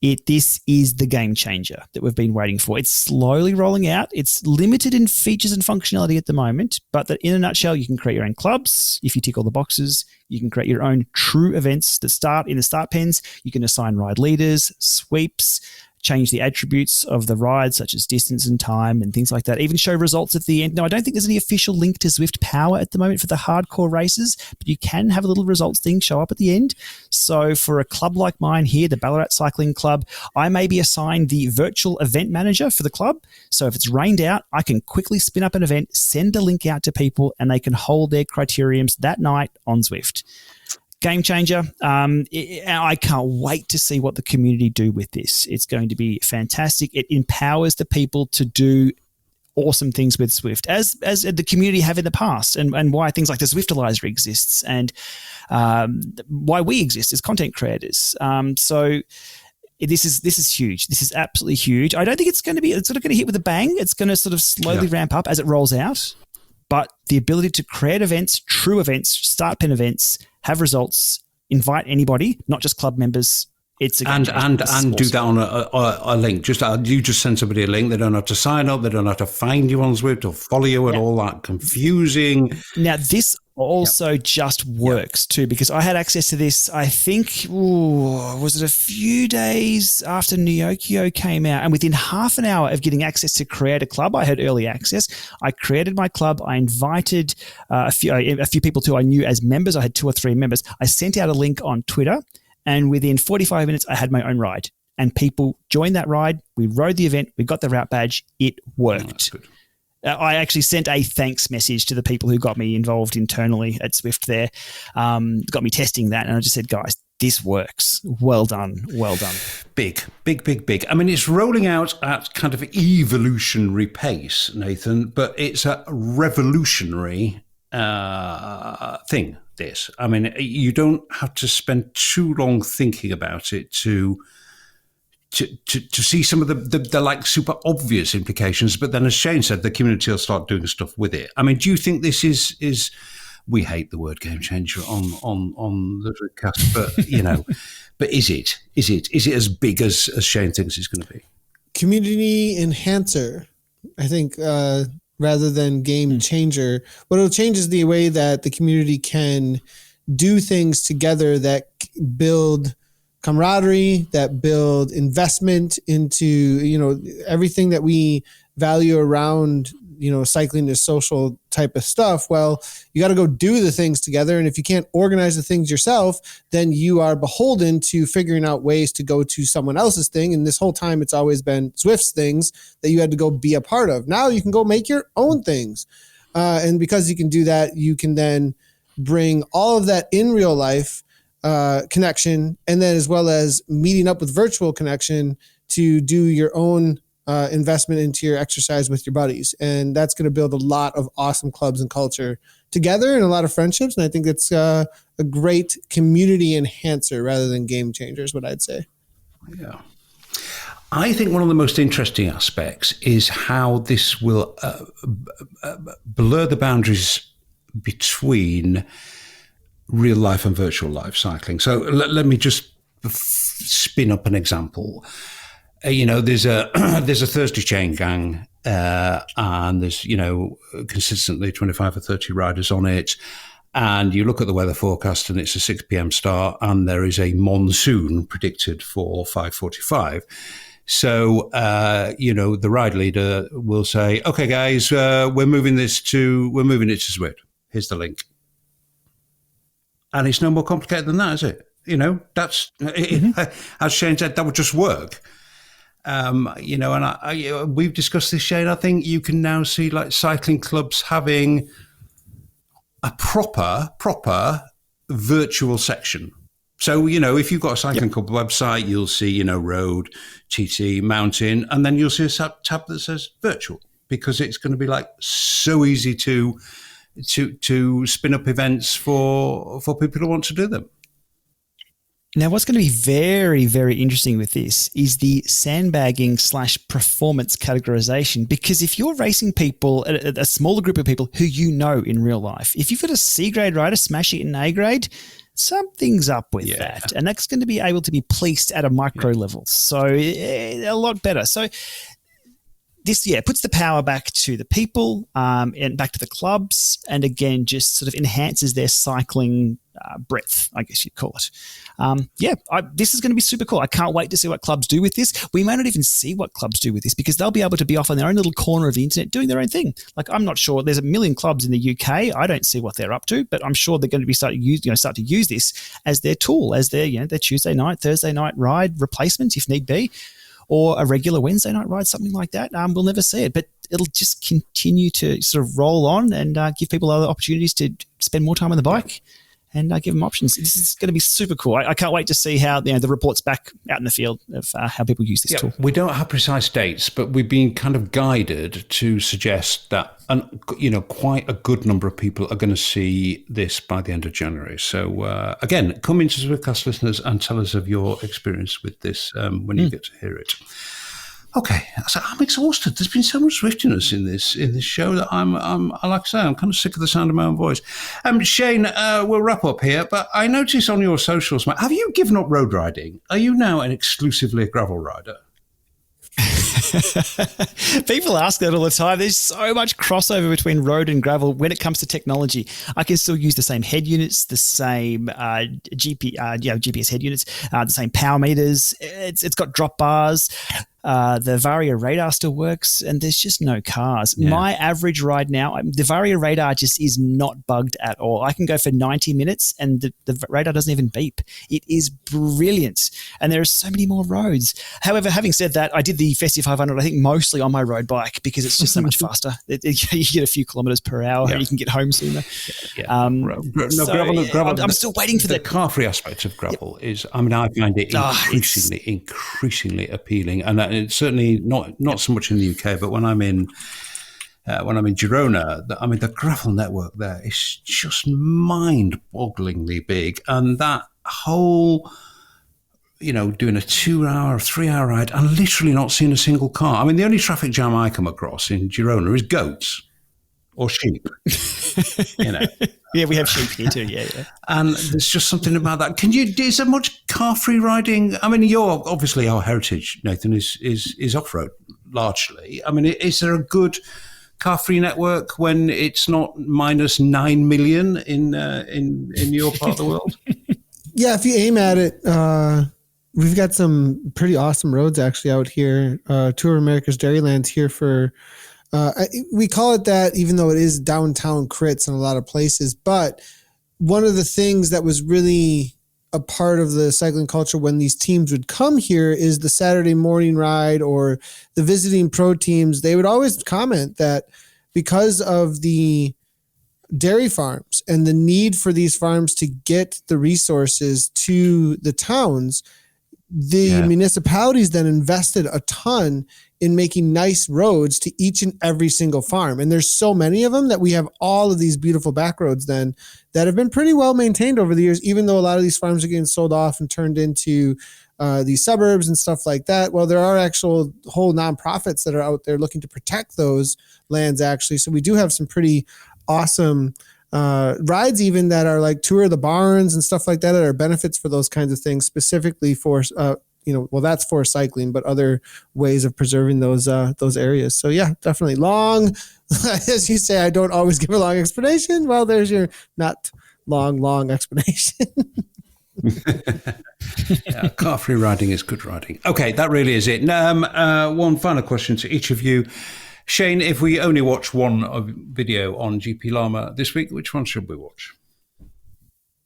This is the game changer that we've been waiting for. It's slowly rolling out. It's limited in features and functionality at the moment, but that in a nutshell, you can create your own clubs. If you tick all the boxes, you can create your own true events that start in the start pens. You can assign ride leaders, sweeps, change the attributes of the ride, such as distance and time and things like that. Even show results at the end. Now, I don't think there's any official link to Zwift Power at the moment for the hardcore races, but you can have a little results thing show up at the end. So for a club like mine here, the Ballarat Cycling Club, I may be assigned the virtual event manager for the club. So if it's rained out, I can quickly spin up an event, send a link out to people, and they can hold their criteriums that night on Zwift. Game changer. I can't wait to see what the community do with this. It's going to be fantastic. It empowers the people to do awesome things with Zwift, as the community have in the past, and why things like the Zwiftaliser exists, and why we exist as content creators. So this is huge. This is absolutely huge. I don't think it's sort of going to hit with a bang. It's going to sort of slowly ramp up as it rolls out. But the ability to create events, true events, start pen events, have results, invite anybody, not just club members. It's a and do that on a link. You just send somebody a link. They don't have to sign up. They don't have to find you on Zwift or follow you and all that confusing. Now this also just works too, because I had access to this. I think was it a few days after Neokio came out, and within half an hour of getting access to create a club, I had early access. I created my club. I invited a few people who I knew as members. I had 2 or 3 members. I sent out a link on Twitter. And within 45 minutes, I had my own ride. And people joined that ride. We rode the event. We got the route badge. It worked. I actually sent a thanks message to the people who got me involved internally at Zwift there, got me testing that. And I just said, guys, this works. Well done. Well done. Big. I mean, it's rolling out at kind of evolutionary pace, Nathan, but it's a revolutionary thing. This. I mean, you don't have to spend too long thinking about it to see some of the like super obvious implications. But then, as Shane said, the community will start doing stuff with it. I mean, do you think this is we hate the word game changer on the Zwiftcast, but but is it as big as Shane thinks it's going to be? Community enhancer, I think. Rather than game changer. What it'll change is the way that the community can do things together that build camaraderie, that build investment into, everything that we value around, cycling is social type of stuff. Well, you got to go do the things together. And if you can't organize the things yourself, then you are beholden to figuring out ways to go to someone else's thing. And this whole time, it's always been Zwift's things that you had to go be a part of. Now you can go make your own things. And because you can do that, you can then bring all of that in real life connection, and then as well as meeting up with virtual connection to do your own investment into your exercise with your buddies. And that's going to build a lot of awesome clubs and culture together and a lot of friendships. And I think it's a great community enhancer rather than game changer is what I'd say. Yeah. I think one of the most interesting aspects is how this will blur the boundaries between real life and virtual life cycling. So let me just spin up an example. There's a Thursday chain gang, and there's consistently 25 or 30 riders on it. And you look at the weather forecast, and it's a 6 p.m. start, and there is a monsoon predicted for 5:45. So, the ride leader will say, "Okay, guys, we're moving it to Zwift. Here's the link." And it's no more complicated than that, is it? That's as Shane said, that would just work. And we've discussed this, Shane. I think you can now see like cycling clubs having a proper virtual section. So, if you've got a cycling club website, you'll see, road, TT, mountain, and then you'll see a tab that says virtual, because it's going to be like so easy to spin up events for people who want to do them. Now, what's going to be very, very interesting with this is the sandbagging / performance categorization, because if you're racing people, a smaller group of people who in real life, if you've got a C grade rider smashing it in A grade, something's up with that. And that's going to be able to be policed at a micro level. So a lot better. So this, puts the power back to the people and back to the clubs, and again, just sort of enhances their cycling breadth, I guess you'd call it. This is going to be super cool. I can't wait to see what clubs do with this. We may not even see what clubs do with this, because they'll be able to be off on their own little corner of the internet doing their own thing. Like, I'm not sure. There's a million clubs in the UK. I don't see what they're up to, but I'm sure they're going to be start to use this as their tool, as their their Tuesday night, Thursday night ride replacement if need be, or a regular Wednesday night ride, something like that. We'll never see it, but it'll just continue to sort of roll on and give people other opportunities to spend more time on the bike and give them options. This is going to be super cool. I can't wait to see how the reports back out in the field of how people use this tool. We don't have precise dates, but we've been kind of guided to suggest that quite a good number of people are going to see this by the end of January. So again, come into Zwiftcast listeners and tell us of your experience with this when you get to hear it. Okay, so I'm exhausted. There's been so much Zwiftiness in this show that I'm like I say, I'm kind of sick of the sound of my own voice. Shane, we'll wrap up here, but I noticed on your socials, have you given up road riding? Are you now exclusively a gravel rider? People ask that all the time. There's so much crossover between road and gravel when it comes to technology. I can still use the same head units, the same GPS head units, the same power meters. It's got drop bars. The Varia radar still works, and there's just no cars. Yeah. My average ride now, the Varia radar just is not bugged at all. I can go for 90 minutes and the radar doesn't even beep. It is brilliant, and there are so many more roads. However, having said that, I did the Festive 500, I think, mostly on my road bike because it's just so much faster. You get a few kilometers per hour and you can get home sooner. Gravel, I'm still waiting for the car-free aspect of gravel is, I find it increasingly appealing, and it's certainly not so much in the UK, but when I'm in Girona, the gravel network there is just mind-bogglingly big, and that whole doing a 2-hour, 3-hour ride and literally not seeing a single car. The only traffic jam I come across in Girona is goats or sheep. Yeah, we have sheep here too. Yeah. And there's just something about that. Is there much car-free riding? You're obviously our heritage, Nathan, is off-road largely. Is there a good car-free network when it's not minus 9 million in your part of the world? Yeah, if you aim at it, we've got some pretty awesome roads actually out here. Tour of America's Dairyland's here for. We call it that, even though it is downtown crits in a lot of places. But one of the things that was really a part of the cycling culture when these teams would come here is the Saturday morning ride or the visiting pro teams. They would always comment that because of the dairy farms and the need for these farms to get the resources to the towns, the municipalities then invested a ton in making nice roads to each and every single farm. And there's so many of them that we have all of these beautiful back roads then that have been pretty well maintained over the years, even though a lot of these farms are getting sold off and turned into these suburbs and stuff like that. Well, there are actual whole nonprofits that are out there looking to protect those lands actually. So we do have some pretty awesome rides even that are like tour of the barns and stuff like that are benefits for those kinds of things, specifically for that's for cycling, but other ways of preserving those areas. So yeah, definitely long. As you say, I don't always give a long explanation. Well, there's your not long explanation. Yeah, car-free riding is good riding. Okay, that really is it. One final question to each of you. Shane, if we only watch one video on GP Llama this week, which one should we watch?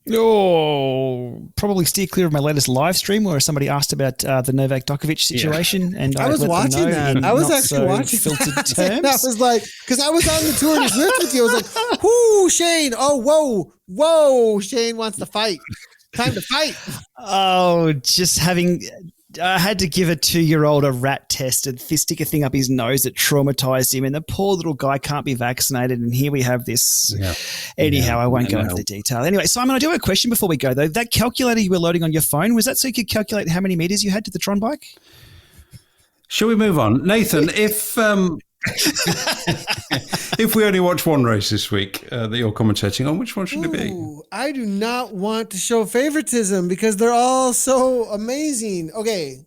Oh, probably steer clear of my latest live stream where somebody asked about the Novak Djokovic situation, and I was watching that. I was actually watching filtered terms. I was like, because I was on the tour to Zwift with you. I was like, "Whoo, Shane! Oh, whoa! Shane wants to fight. Time to fight." Oh, I had to give a 2-year-old a rat test and stick a thing up his nose that traumatized him, and the poor little guy can't be vaccinated, and here we have this. Yeah. Anyhow, I won't go into the detail. Anyway, Simon, I do have a question before we go, though. That calculator you were loading on your phone, was that so you could calculate how many meters you had to the Tron bike? Shall we move on? Nathan, if we only watch one race this week that you're commentating on, which one should it be? I do not want to show favoritism because they're all so amazing. Okay.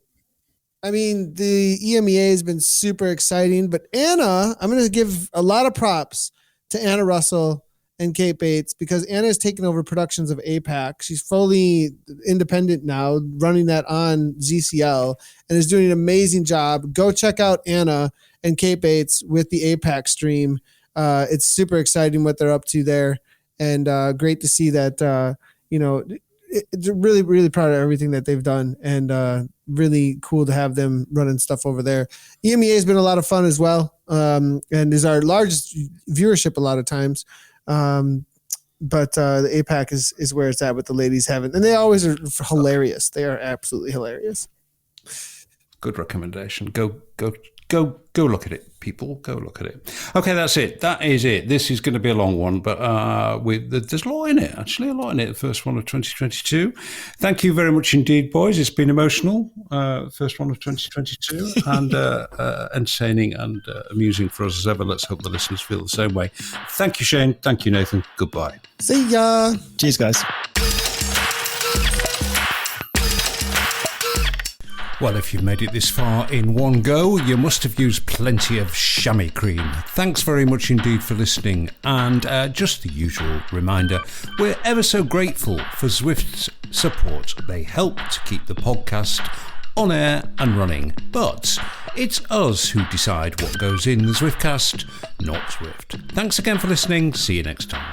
I mean, the EMEA has been super exciting, but Anna, I'm going to give a lot of props to Anna Russell and Kate Bates because Anna has taken over productions of APAC. She's fully independent now, running that on ZCL, and is doing an amazing job. Go check out Anna and Kate Bates with the APAC stream. It's super exciting what they're up to there, and great to see that, really, really proud of everything that they've done, and really cool to have them running stuff over there. EMEA has been a lot of fun as well, and is our largest viewership a lot of times. But the APAC is where it's at with the ladies having, and they always are hilarious. They are absolutely hilarious. Good recommendation. Go look at it, people. Go look at it. Okay, that's it. That is it. This is going to be a long one, but there's a lot in it, actually, a lot in it. The first one of 2022. Thank you very much indeed, boys. It's been emotional. First one of 2022, and entertaining and amusing for us as ever. Let's hope the listeners feel the same way. Thank you, Shane. Thank you, Nathan. Goodbye. See ya. Cheers, guys. Well, if you've made it this far in one go, you must have used plenty of chamois cream. Thanks very much indeed for listening. And just the usual reminder, we're ever so grateful for Zwift's support. They help to keep the podcast on air and running. But it's us who decide what goes in the Zwiftcast, not Zwift. Thanks again for listening. See you next time.